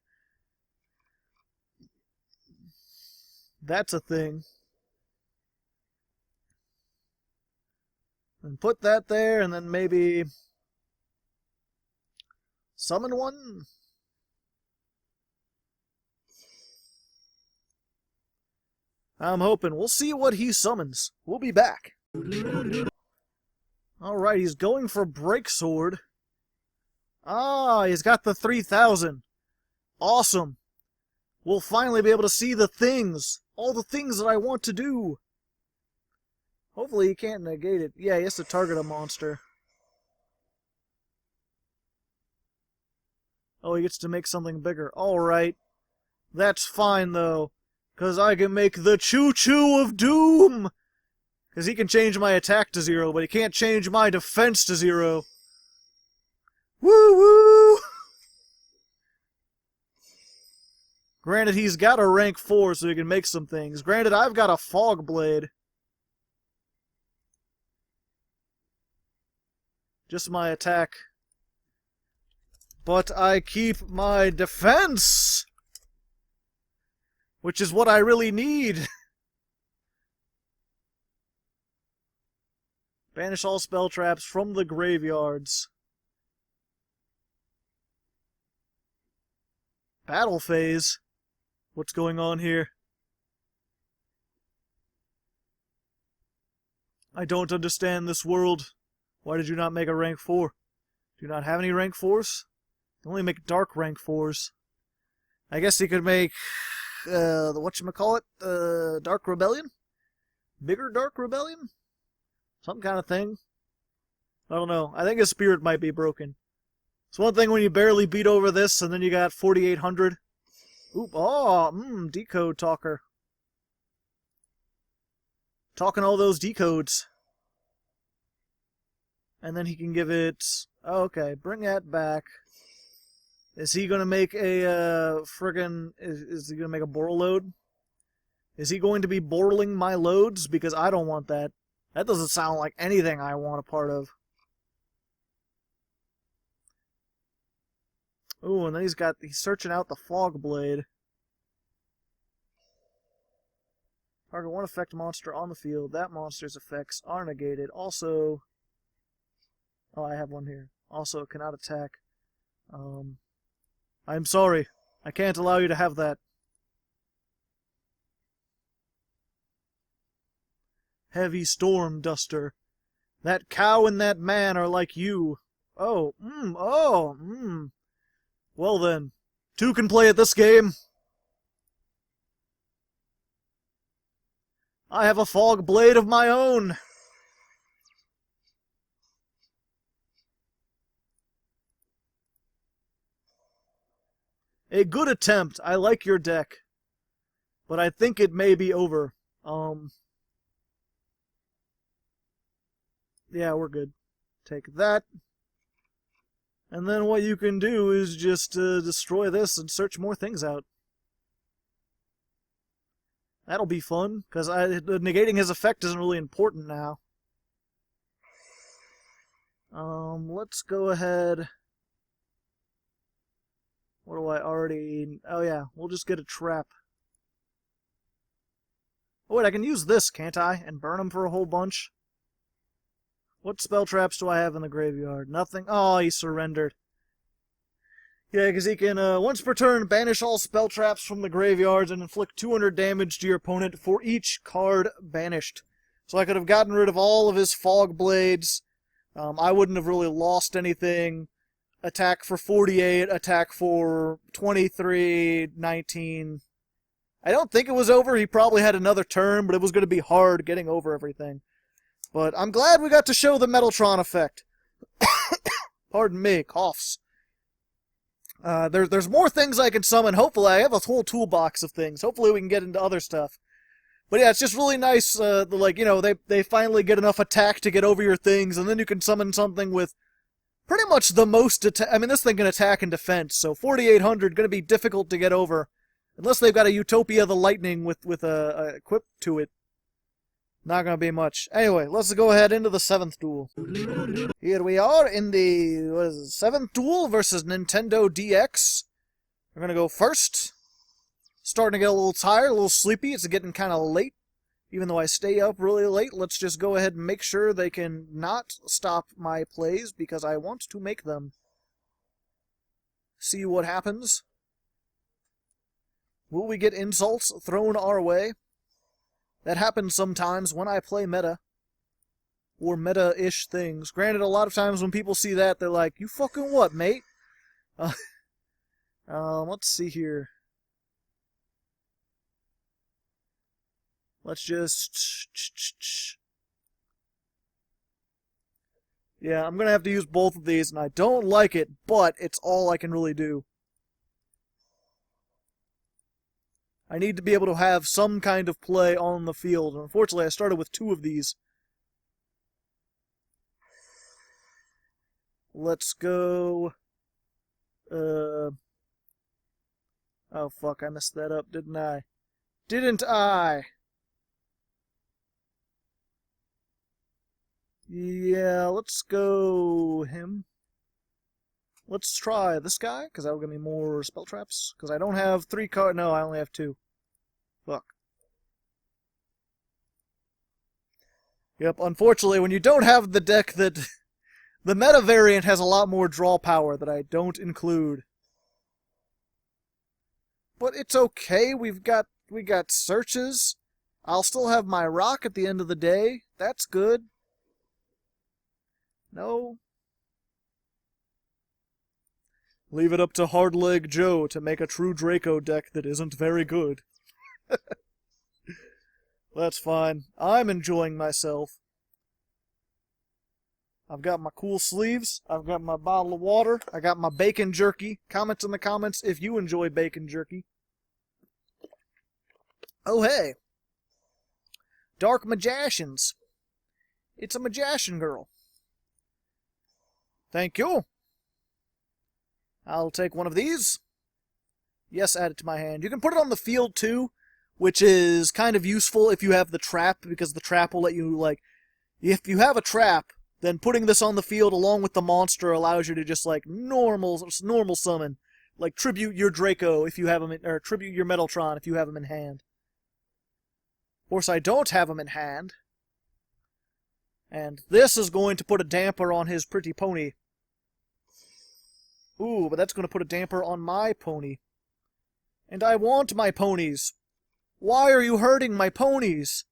B: That's a thing. And put that there, and then maybe summon one? I'm hoping. We'll see what he summons. We'll be back. Alright, he's going for Breaksword. Ah, he's got the 3,000. Awesome. We'll finally be able to see the things. All the things that I want to do. Hopefully he can't negate it. Yeah, he has to target a monster. Oh, he gets to make something bigger. Alright. That's fine, though. Because I can make the Choo-Choo of Doom! Because he can change my attack to 0, but he can't change my defense to 0. Woo-woo! Granted, he's got a rank 4, so he can make some things. Granted, I've got a Fog Blade. Just my attack. But I keep my defense! Which is what I really need. Banish all spell traps from the graveyards. Battle phase? What's going on here? I don't understand this world. Why did you not make a rank 4? Do you not have any rank 4s? You only make dark rank 4s. I guess you could make, the whatchamacallit, Dark Rebellion? Bigger Dark Rebellion? Some kind of thing. I don't know. I think his spirit might be broken. It's one thing when you barely beat over this, and then you got 4,800. Oop, oh, decode talker. Talking all those decodes. And then he can give it... Oh, okay, bring that back. Is he gonna make a, Is he gonna make a bore load? Is he going to be borling my loads? Because I don't want that. That doesn't sound like anything I want a part of. Ooh, and then he's searching out the fog blade. Target one effect monster on the field. That monster's effects are negated. Also, oh, I have one here. Also, cannot attack. I'm sorry. I can't allow you to have that. Heavy Storm Duster. That cow and that man are like you. Oh, Well then, 2 can play at this game. I have a fog blade of my own. A good attempt. I like your deck. But I think it may be over. Yeah, we're good. Take that. And then what you can do is just destroy this and search more things out. That'll be fun, because negating his effect isn't really important now. Let's go ahead... What do I already... Oh yeah, we'll just get a trap. Oh wait, I can use this, can't I? And burn them for a whole bunch? What spell traps do I have in the graveyard? Nothing? Oh, he surrendered. Yeah, because he can, once per turn, banish all spell traps from the graveyards and inflict 200 damage to your opponent for each card banished. So I could have gotten rid of all of his fog blades. I wouldn't have really lost anything. Attack for 48, attack for 23, 19. I don't think it was over. He probably had another turn, but it was going to be hard getting over everything. But I'm glad we got to show the Metaltron effect. Pardon me, coughs. There's more things I can summon. Hopefully, I have a whole toolbox of things. Hopefully, we can get into other stuff. But yeah, it's just really nice, like, you know, they finally get enough attack to get over your things, and then you can summon something with pretty much the most attack. I mean, this thing can attack and defense, so 4,800 going to be difficult to get over. Unless they've got a Utopia the Lightning with a equip to it. Not going to be much. Anyway, let's go ahead into the 7th duel. Here we are in the, 7th duel versus Nintendo DX. We're going to go first. Starting to get a little tired, a little sleepy. It's getting kind of late. Even though I stay up really late, let's just go ahead and make sure they can not stop my plays because I want to make them. See what happens. Will we get insults thrown our way? That happens sometimes when I play meta. Or meta-ish things. Granted, a lot of times when people see that, they're like, you fucking what, mate? Let's see here. Let's just... Yeah, I'm gonna have to use both of these, and I don't like it, but it's all I can really do. I need to be able to have some kind of play on the field. Unfortunately, I started with 2 of these. Let's go... Oh, fuck, I messed that up, didn't I? Didn't I? Yeah, let's go him. Let's try this guy, because that'll give me more spell traps. Because I don't have 3 cards. No, I only have 2. Fuck. Yep, unfortunately, when you don't have the deck that... The meta variant has a lot more draw power that I don't include. But it's okay. We got searches. I'll still have my rock at the end of the day. That's good. No. Leave it up to Hardleg Joe to make a True Draco deck that isn't very good. That's fine. I'm enjoying myself. I've got my cool sleeves. I've got my bottle of water. I got my bacon jerky. Comment in the comments if you enjoy bacon jerky. Oh, hey. Dark Magicians. It's a Magician girl. Thank you. I'll take one of these. Yes, add it to my hand. You can put it on the field, too, which is kind of useful if you have the trap, because the trap will let you, like... If you have a trap, then putting this on the field along with the monster allows you to just, like, normal summon. Like, tribute your Draco if you have him in... Or tribute your Metaltron if you have him in hand. Of course, I don't have him in hand. And this is going to put a damper on his pretty pony. Ooh, but that's going to put a damper on my pony. And I want my ponies. Why are you hurting my ponies?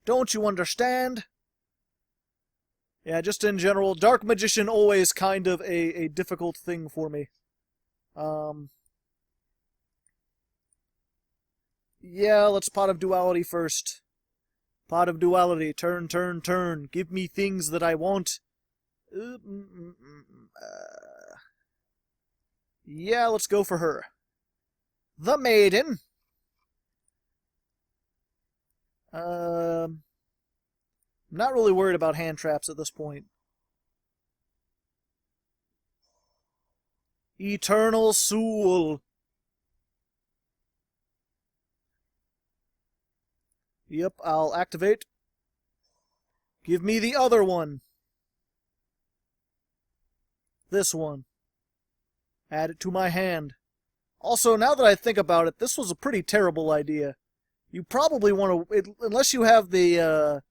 B: Don't you understand? Yeah, just in general, Dark Magician always kind of a difficult thing for me. Yeah, let's Pot of Duality first. Pot of Duality, turn, turn, turn. Give me things that I want. Yeah, let's go for her. The Maiden. I'm not really worried about hand traps at this point. Eternal Soul. Yep, I'll activate. Give me the other one. This one. Add it to my hand. Also, now that I think about it, this was a pretty terrible idea. You probably want to, unless you have the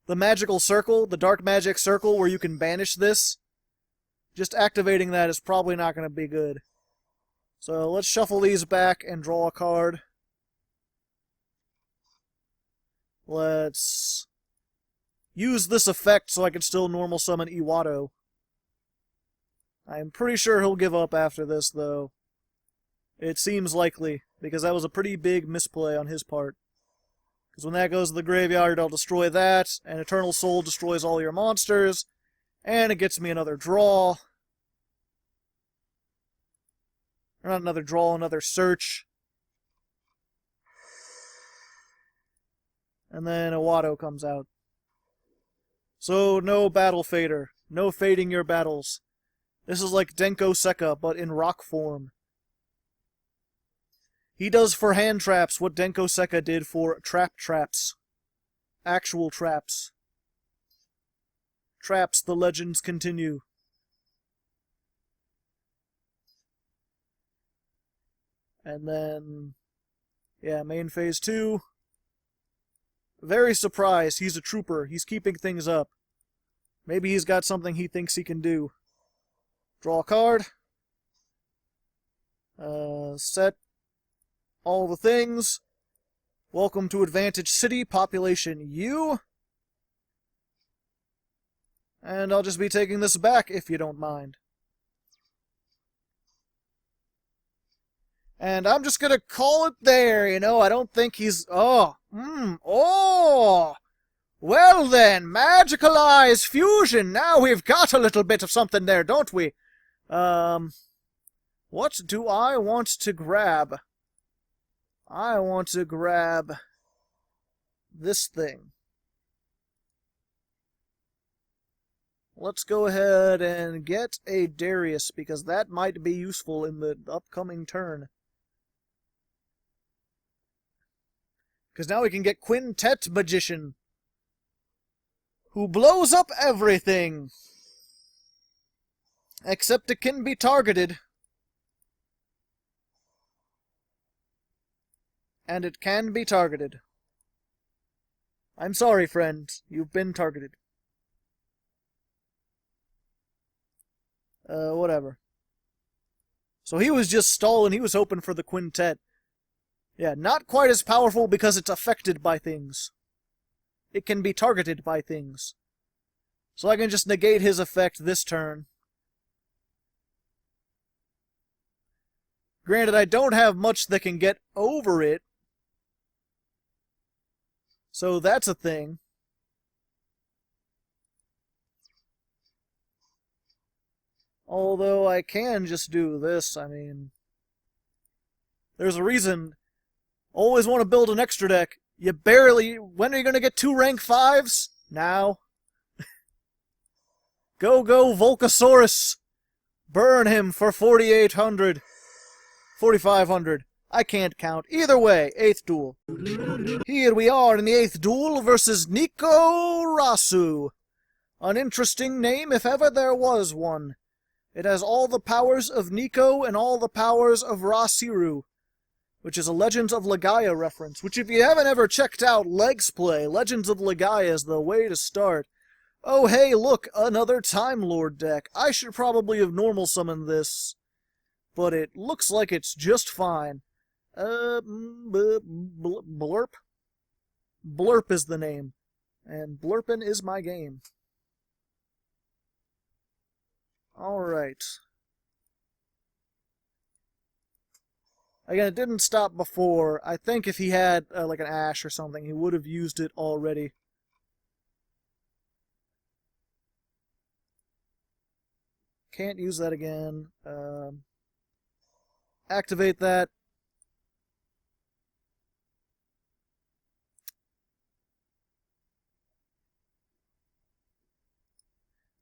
B: magical circle, the dark magic circle where you can banish this, just activating that is probably not going to be good. So let's shuffle these back and draw a card. Let's use this effect so I can still normal summon Iwato. I'm pretty sure he'll give up after this, though. It seems likely, because that was a pretty big misplay on his part. Because when that goes to the graveyard, I'll destroy that, and Eternal Soul destroys all your monsters, and it gets me another draw. Or not another draw, another search. And then Iwato comes out. So, no Battle Fader. No fading your battles. This is like Denko Sekka, but in rock form. He does for hand traps what Denko Sekka did for traps. Actual traps. Traps, the legends continue. And then, yeah, main phase 2. Very surprised. He's a trooper. He's keeping things up. Maybe he's got something he thinks he can do. Draw a card. Set all the things. Welcome to Advantage City, population U. And I'll just be taking this back, if you don't mind. And I'm just gonna call it there, you know, I don't think he's... Oh! Well then, Magical Eyes Fusion! Now we've got a little bit of something there, don't we? What do I want to grab? I want to grab this thing. Let's go ahead and get a Darius, because that might be useful in the upcoming turn. Because now we can get Quintet Magician, who blows up everything. Except it can be targeted. And it can be targeted. I'm sorry, friend. You've been targeted. Whatever. So he was just stalling. He was hoping for the quintet. Yeah, not quite as powerful because it's affected by things. It can be targeted by things. So I can just negate his effect this turn. Granted, I don't have much that can get over it. So that's a thing. Although I can just do this, I mean... There's a reason. Always want to build an extra deck. You barely... When are you going to get 2 rank 5s? Now. Go, Volcasaurus! Burn him for 4,800. 4,500. I can't count. Either way, 8th duel. Here we are in the 8th duel versus Nico Rasu. An interesting name if ever there was one. It has all the powers of Nico and all the powers of Rasiru, which is a Legends of Legaia reference, which if you haven't ever checked out Leg's Play, Legends of Legaia is the way to start. Oh hey, look, another Time Lord deck. I should probably have normal summoned this, but it looks like it's just fine. Blurp? Blurp is the name, and Blurpin is my game. Alright. Again, it didn't stop before. I think if he had, like an Ash or something, he would have used it already. Can't use that again. Activate that.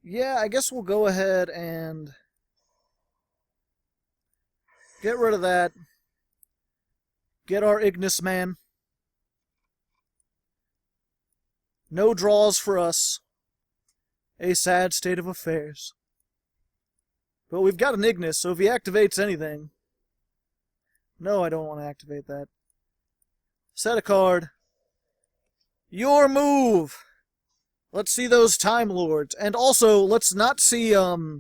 B: Yeah, I guess we'll go ahead and get rid of that. Get our Ignis Man. No draws for us. A sad state of affairs. But we've got an Ignis, so if he activates anything... No, I don't want to activate that. Set a card. Your move! Let's see those Time Lords. And also, let's not see any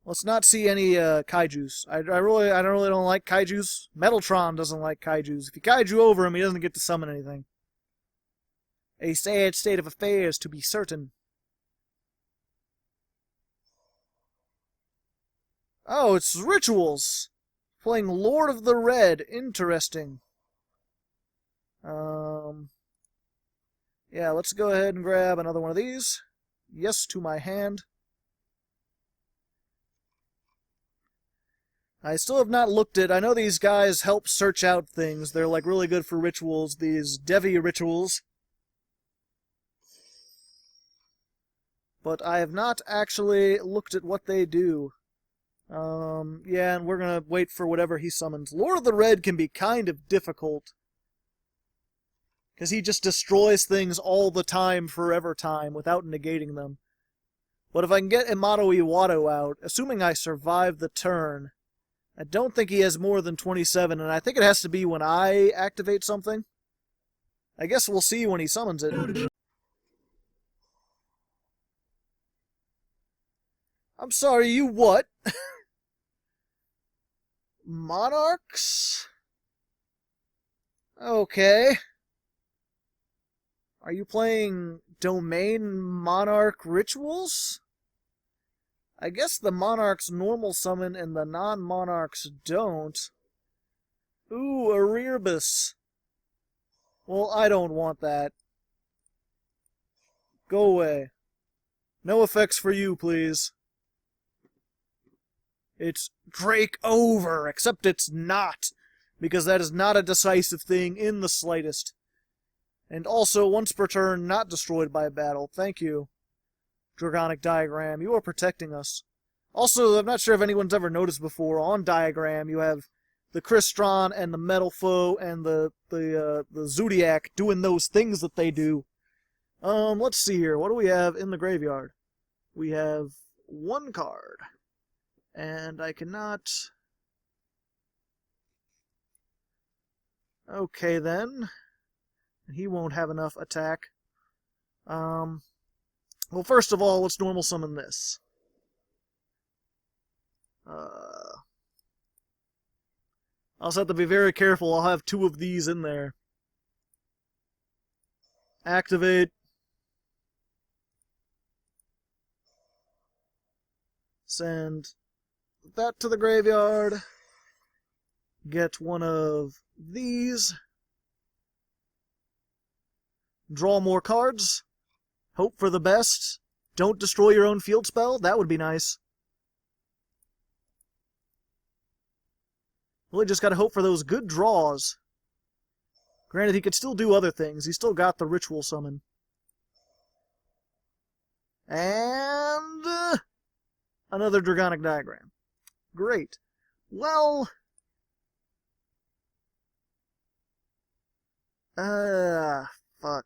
B: kaijus. I really don't like kaijus. Metaltron doesn't like kaijus. If you kaiju over him, he doesn't get to summon anything. A sad state of affairs, to be certain. Oh, it's rituals. Playing Lord of the Red. Interesting. Yeah, let's go ahead and grab another one of these. Yes, to my hand. I still have not looked at... I know these guys help search out things. They're, like, really good for rituals. These Devi rituals. But I have not actually looked at what they do. Yeah, and we're gonna wait for whatever he summons. Lord of the Red can be kind of difficult. Because he just destroys things all the time, forever time, without negating them. But if I can get Imato Iwato out, assuming I survive the turn, I don't think he has more than 27, and I think it has to be when I activate something. I guess we'll see when he summons it. I'm sorry, you what? Monarchs? Okay. Are you playing Domain Monarch Rituals? I guess the Monarchs normal summon and the non-Monarchs don't. Ooh, Erebus. Well, I don't want that. Go away. No effects for you, please. It's Drake over, except it's not, because that is not a decisive thing in the slightest. And also, once per turn, not destroyed by a battle. Thank you, Dragonic Diagram. You are protecting us. Also, I'm not sure if anyone's ever noticed before, on Diagram you have the Crystron and the Metal Foe and the Zodiac doing those things that they do. Let's see here. What do we have in the graveyard? We have one card. And I cannot... Okay, then. He won't have enough attack. Well, first of all, let's normal summon this. I'll just have to be very careful. I'll have 2 of these in there. Activate. Send that to the graveyard. Get one of these. Draw more cards. Hope for the best. Don't destroy your own field spell. That would be nice. Really just gotta hope for those good draws. Granted, he could still do other things. He's still got the ritual summon. And another Dragonic Diagram. Great. Well, fuck.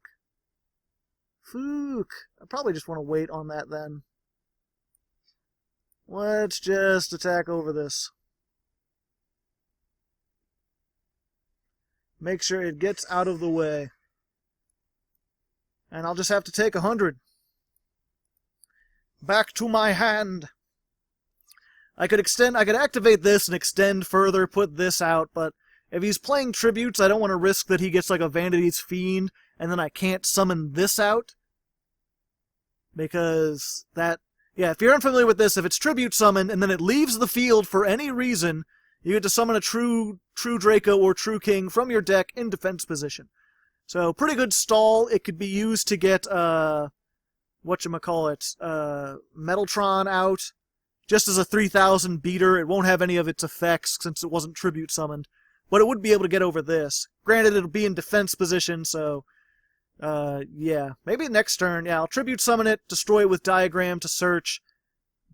B: Fook. I probably just want to wait on that then. Let's just attack over this. Make sure it gets out of the way. And I'll just have to take 100. Back to my hand. I could activate this and extend further, put this out, but if he's playing tributes, I don't want to risk that he gets like a Vanity's Fiend, and then I can't summon this out. Because that... Yeah, if you're unfamiliar with this, if it's tribute summon, and then it leaves the field for any reason, you get to summon a True Draco or True King from your deck in defense position. So, pretty good stall. It could be used to get, Metaltron out, just as a 3000 beater. It won't have any of its effects since it wasn't tribute summoned. But it would be able to get over this. Granted, it'll be in defense position, so... yeah. Maybe next turn, yeah, I'll tribute summon it, destroy it with Diagram to search.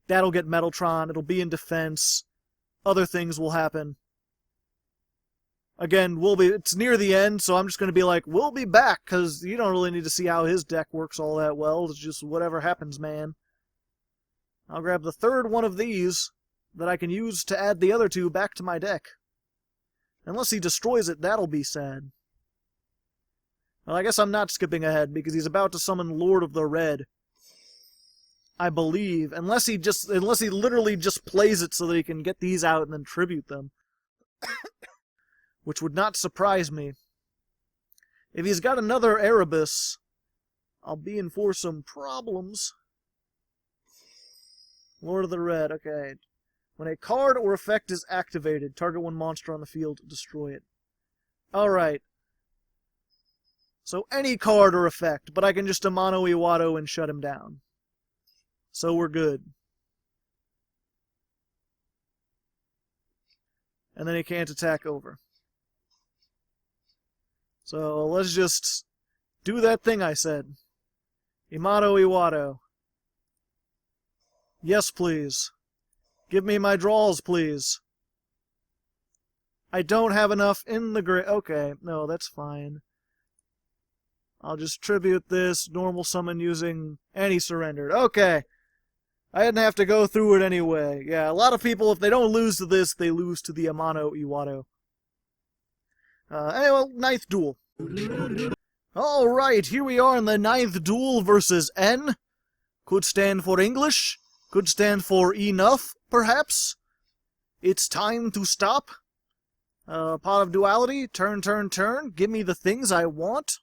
B: That'll get Metaltron. It'll be in defense. Other things will happen. Again, it's near the end, so I'm just going to be like, we'll be back, because you don't really need to see how his deck works all that well. It's just whatever happens, man. I'll grab the 3rd one of these that I can use to add the other 2 back to my deck. Unless he destroys it, that'll be sad. Well, I guess I'm not skipping ahead, because he's about to summon Lord of the Red. I believe. Unless he literally just plays it so that he can get these out and then tribute them. Which would not surprise me. If he's got another Erebus, I'll be in for some problems. Lord of the Red, okay. When a card or effect is activated, target one monster on the field, destroy it. Alright. So any card or effect, but I can just Amano Iwado and shut him down. So we're good. And then he can't attack over. So let's just do that thing I said. Imado Iwado. Yes, please. Give me my draws, please. I don't have enough in the grid. Okay, no, that's fine. I'll just tribute this, normal summon using... And he surrendered. Okay. I didn't have to go through it anyway. Yeah, a lot of people, if they don't lose to this, they lose to the Amano Iwado. Anyway, 9th duel. Alright, here we are in the 9th duel versus N. Could stand for English. Could stand for enough, perhaps. It's time to stop. Pot of Duality. Turn, turn, turn. Give me the things I want.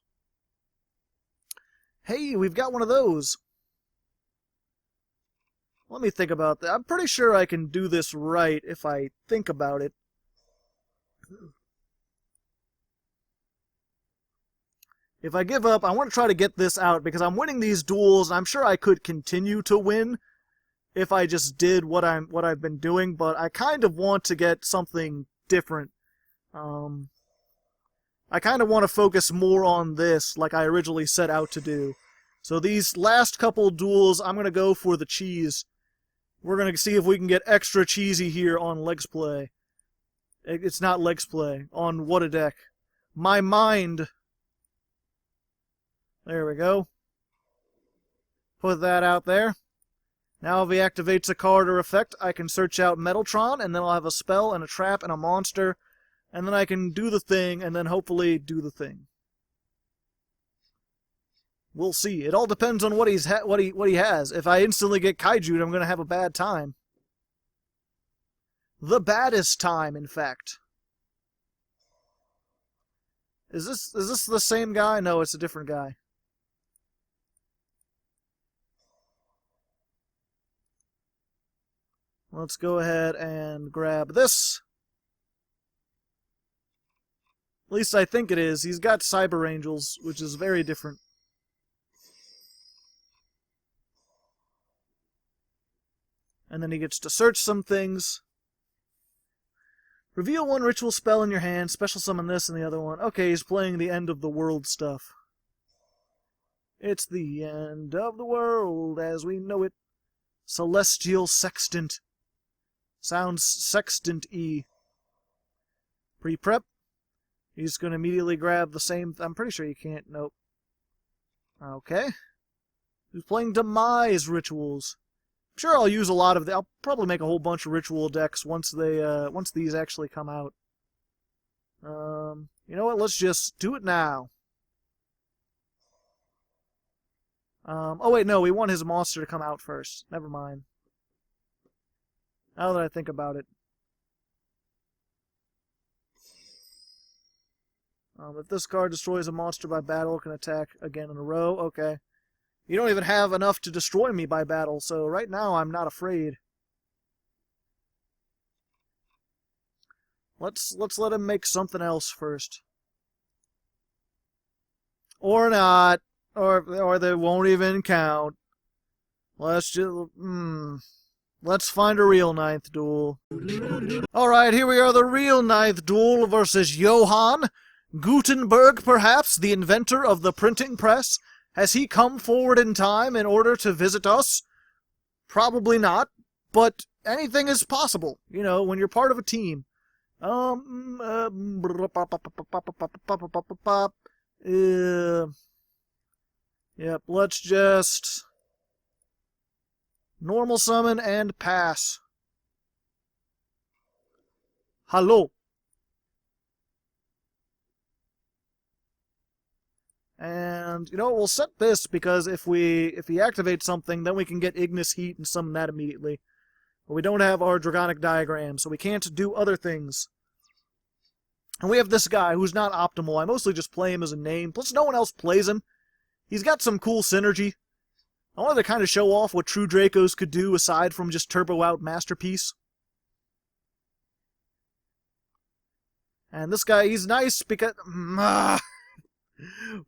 B: Hey, we've got one of those. Let me think about that. I'm pretty sure I can do this right if I think about it. If I give up, I want to try to get this out because I'm winning these duels, and I'm sure I could continue to win if I just did what I've been doing, but I kind of want to get something different. I kind of want to focus more on this like I originally set out to do. So these last couple duels, I'm going to go for the cheese. We're going to see if we can get extra cheesy here on Legs Play. It's not Legs Play, on What a Deck. My mind. There we go. Put that out there. Now if he activates a card or effect, I can search out Metaltron, and then I'll have a spell and a trap and a monster, and then I can do the thing, and then hopefully do the thing. We'll see. It all depends on what he has. If I instantly get Kaiju'd, I'm going to have a bad time. The baddest time, in fact. Is this the same guy? No, it's a different guy. Let's go ahead and grab this. At least I think it is. He's got Cyber Angels, which is very different. And then he gets to search some things. Reveal one ritual spell in your hand, special summon this and the other one. Okay, he's playing the end of the world stuff. It's the end of the world as we know it. Celestial Sextant. Sounds sextant-y. Pre-prep. He's going to immediately grab the same... I'm pretty sure you can't... Nope. Okay. He's playing Demise Rituals. I'm sure I'll use a lot of the... I'll probably make a whole bunch of ritual decks once they, once these actually come out. You know what? Let's just do it now. Oh wait, no, we want his monster to come out first. Never mind. Now that I think about it. If this card destroys a monster by battle, it can attack again in a row. Okay. You don't even have enough to destroy me by battle, so right now I'm not afraid. Let's let him make something else first. Or not. Or they won't even count. Let's just... Let's find a real ninth duel. Alright, here we are, the real ninth duel versus Johann. Gutenberg, perhaps, the inventor of the printing press. Has he come forward in time in order to visit us? Probably not, but anything is possible, you know, when you're part of a team. Yep, let's just... normal summon and pass. Hello. And, you know, we'll set this because if he activates something, then we can get Ignis Heat and summon that immediately. But we don't have our Dragonic Diagram, so we can't do other things. And we have this guy who's not optimal. I mostly just play him as a name. Plus, no one else plays him. He's got some cool synergy. I wanted to kind of show off what True Dracos could do aside from just turbo out Masterpiece. And this guy, he's nice because...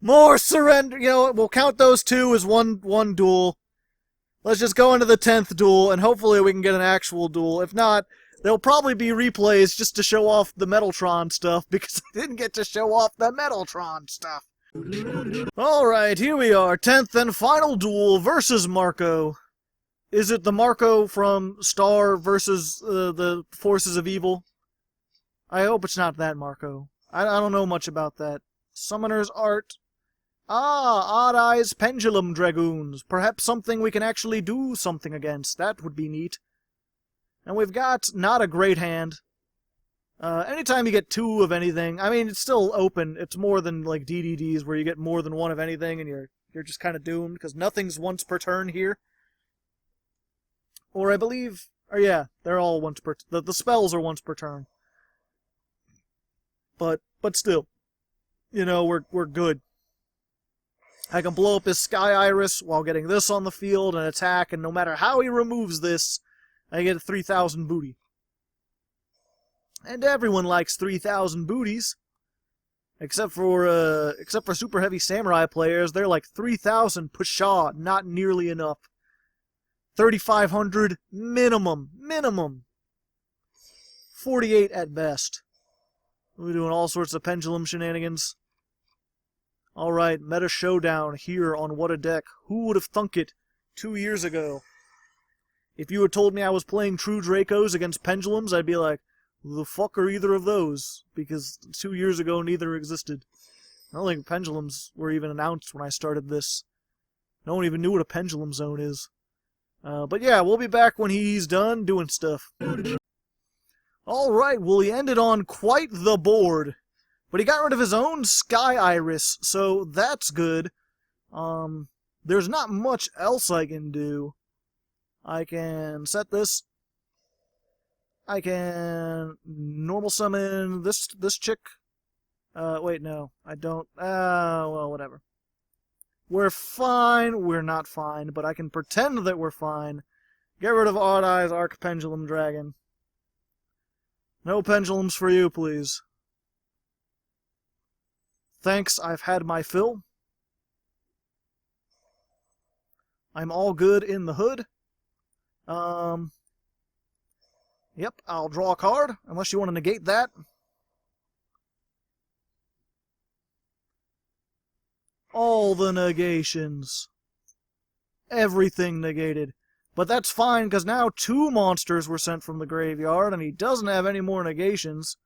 B: more surrender. You know what? We'll count those two as one duel. Let's just go into the 10th duel, and hopefully we can get an actual duel. If not, there'll probably be replays just to show off the Metaltron stuff, because I didn't get to show off the Metaltron stuff. Alright, here we are. 10th and final duel versus Marco. Is it the Marco from Star versus the Forces of Evil? I hope it's not that Marco. I don't know much about that. Summoner's Art. Ah, Odd Eyes Pendulum Dragoons. Perhaps something we can actually do something against. That would be neat. And we've got not a great hand. Anytime you get two of anything, I mean, it's still open. It's more than, like, DDDs where you get more than one of anything and you're just kind of doomed, because nothing's once per turn here. Or I believe... or yeah, they're all once per... The spells are once per turn. But still... you know, we're good. I can blow up his Sky Iris while getting this on the field and attack, and no matter how he removes this, I get 3,000 booty. And everyone likes 3,000 booties. Except for Super Heavy Samurai players, they're like 3,000 pshaw, not nearly enough. 3,500 minimum. 48 at best. We're doing all sorts of pendulum shenanigans. Alright, meta showdown here on What a Deck. Who would have thunk it 2 years ago? If you had told me I was playing True Dracos against pendulums, I'd be like, who the fuck are either of those? Because 2 years ago, neither existed. I don't think pendulums were even announced when I started this. No one even knew what a pendulum zone is. But yeah, we'll be back when he's done doing stuff. Alright, well, he ended on quite the board. But he got rid of his own Sky Iris, so that's good. There's not much else I can do. I can set this. I can normal summon this chick. Wait, no. I don't. Well, whatever. We're fine. We're not fine, but I can pretend that we're fine. Get rid of Odd Eyes Arc Pendulum Dragon. No pendulums for you, please. Thanks, I've had my fill. I'm all good in the hood. Yep, I'll draw a card, unless you want to negate that. All the negations. Everything negated. But that's fine, because now 2 monsters were sent from the graveyard, and he doesn't have any more negations.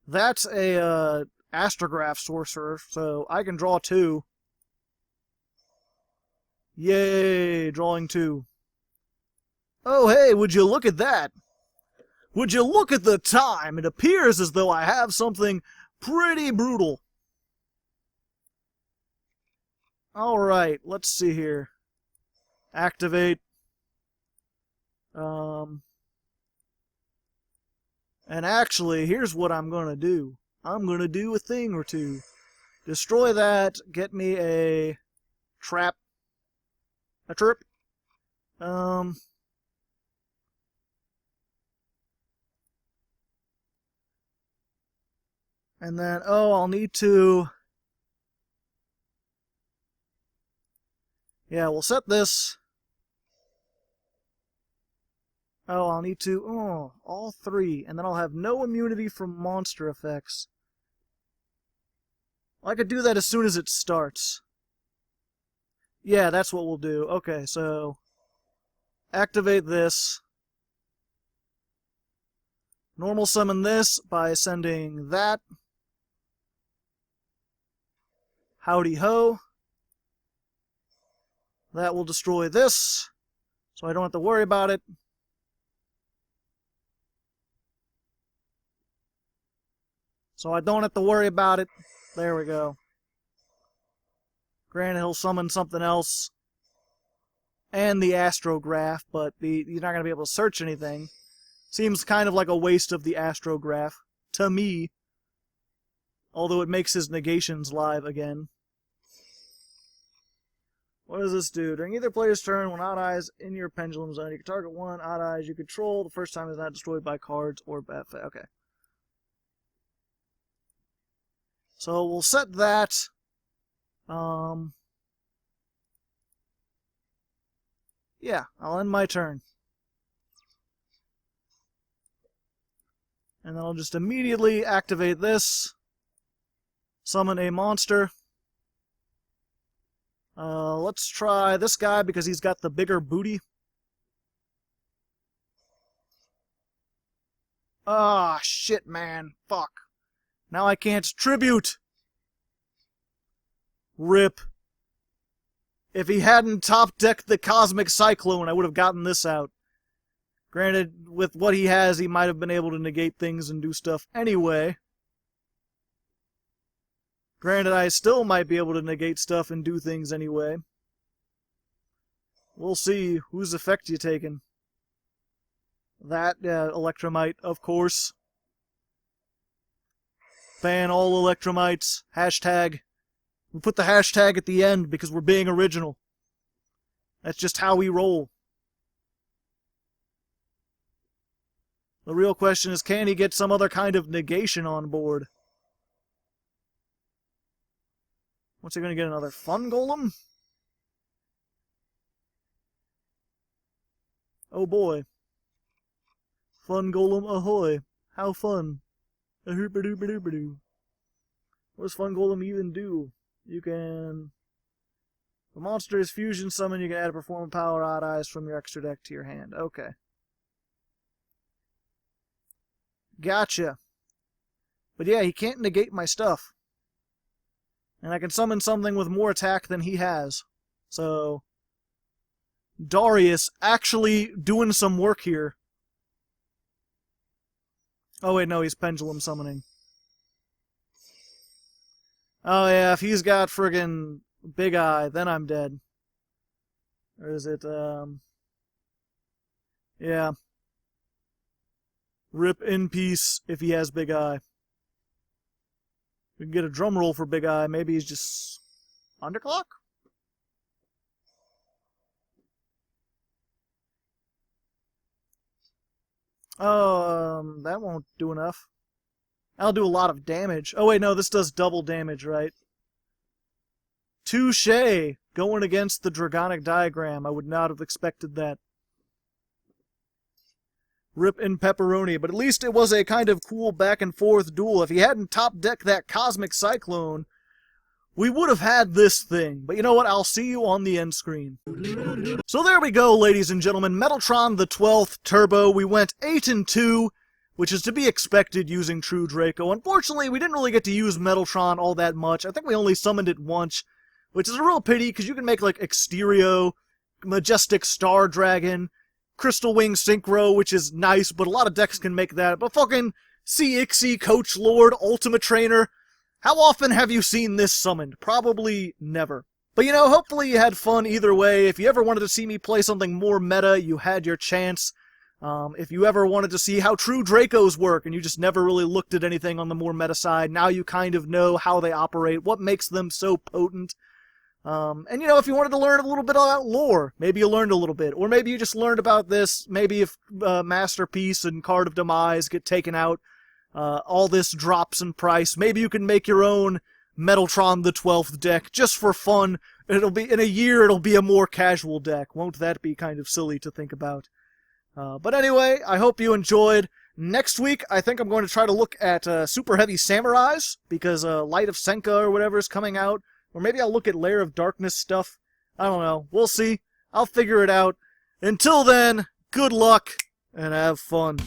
B: That's a, Astrograph Sorcerer, so I can draw 2. Yay, drawing 2. Oh, hey, would you look at that? Would you look at the time? It appears as though I have something pretty brutal. Alright, let's see here. Activate. And actually, here's what I'm going to do. I'm going to do a thing or two. Destroy that, get me a trap. A trip. And then, I'll need to... Yeah, we'll set this. I'll need to... all 3. And then I'll have no immunity from monster effects. I could do that as soon as it starts. Yeah, that's what we'll do. Okay, so... Activate this. Normal summon this by sending that. Howdy ho. That will destroy this, so I don't have to worry about it. There we go. Granted, he'll summon something else. And the Astrograph, but you're not going to be able to search anything. Seems kind of like a waste of the Astrograph, to me. Although it makes his negations live again. What does this do? During either player's turn, when Odd Eyes in your pendulum zone, you can target 1 Odd Eyes you control. The first time is not destroyed by cards or bad. Okay. So we'll set that. Yeah, I'll end my turn. And then I'll just immediately activate this. Summon a monster. Let's try this guy because he's got the bigger booty. Ah, shit, man. Fuck. Now I can't tribute. Rip. If he hadn't top-decked the Cosmic Cyclone, I would have gotten this out. Granted, with what he has, he might have been able to negate things and do stuff anyway. Granted, I still might be able to negate stuff and do things anyway. We'll see whose effect you taking. That, Electromite, of course. Ban all Electromites. Hashtag. We put the hashtag at the end because we're being original. That's just how we roll. The real question is, can he get some other kind of negation on board? What's he going to get, another Fun Golem? Oh boy. Fun Golem ahoy. How fun. A hoopa-doopa-doopa-doo. What does Fun Golem even do? You can... If a monster is fusion summoned, you can add a perform power Odd Eyes from your extra deck to your hand. Okay. Gotcha. But yeah, he can't negate my stuff. And I can summon something with more attack than he has. So... Darius actually doing some work here. Oh wait, no, he's pendulum summoning. Oh yeah, if he's got friggin' Big Eye, then I'm dead. Or is it, yeah. Rip in peace if he has Big Eye. We can get a drum roll for Big Eye. Maybe he's just underclock? That won't do enough. That'll do a lot of damage. Oh wait, no, this does double damage, right? Touché! Going against the Dragonic Diagram. I would not have expected that. Rip in pepperoni, but at least it was a kind of cool back and forth duel. If he hadn't top decked that Cosmic Cyclone, we would have had this thing. But you know what? I'll see you on the end screen. So there we go, ladies and gentlemen. Metaltron XII Turbo. We went 8-2, which is to be expected using True Draco. Unfortunately, we didn't really get to use Metaltron all that much. I think we only summoned it once, which is a real pity, because you can make, like, Exterio, Majestic Star Dragon, Crystal Wing Synchro, which is nice, but a lot of decks can make that. But fucking CXE Coach Lord Ultimate Trainer, how often have you seen this summoned? Probably never. But you know, hopefully you had fun either way. If you ever wanted to see me play something more meta, you had your chance. If you ever wanted to see how True Dracos work and you just never really looked at anything on the more meta side, now you kind of know how they operate, what makes them so potent. And you know, if you wanted to learn a little bit about lore, maybe you learned a little bit. Or maybe you just learned about this, maybe if Masterpiece and Card of Demise get taken out, all this drops in price. Maybe you can make your own Metaltron XII deck just for fun. It'll be, in a year, it'll be a more casual deck. Won't that be kind of silly to think about? But anyway, I hope you enjoyed. Next week, I think I'm going to try to look at Super Heavy Samurais, because Light of Senka or whatever is coming out. Or maybe I'll look at Lair of Darkness stuff. I don't know. We'll see. I'll figure it out. Until then, good luck, and have fun.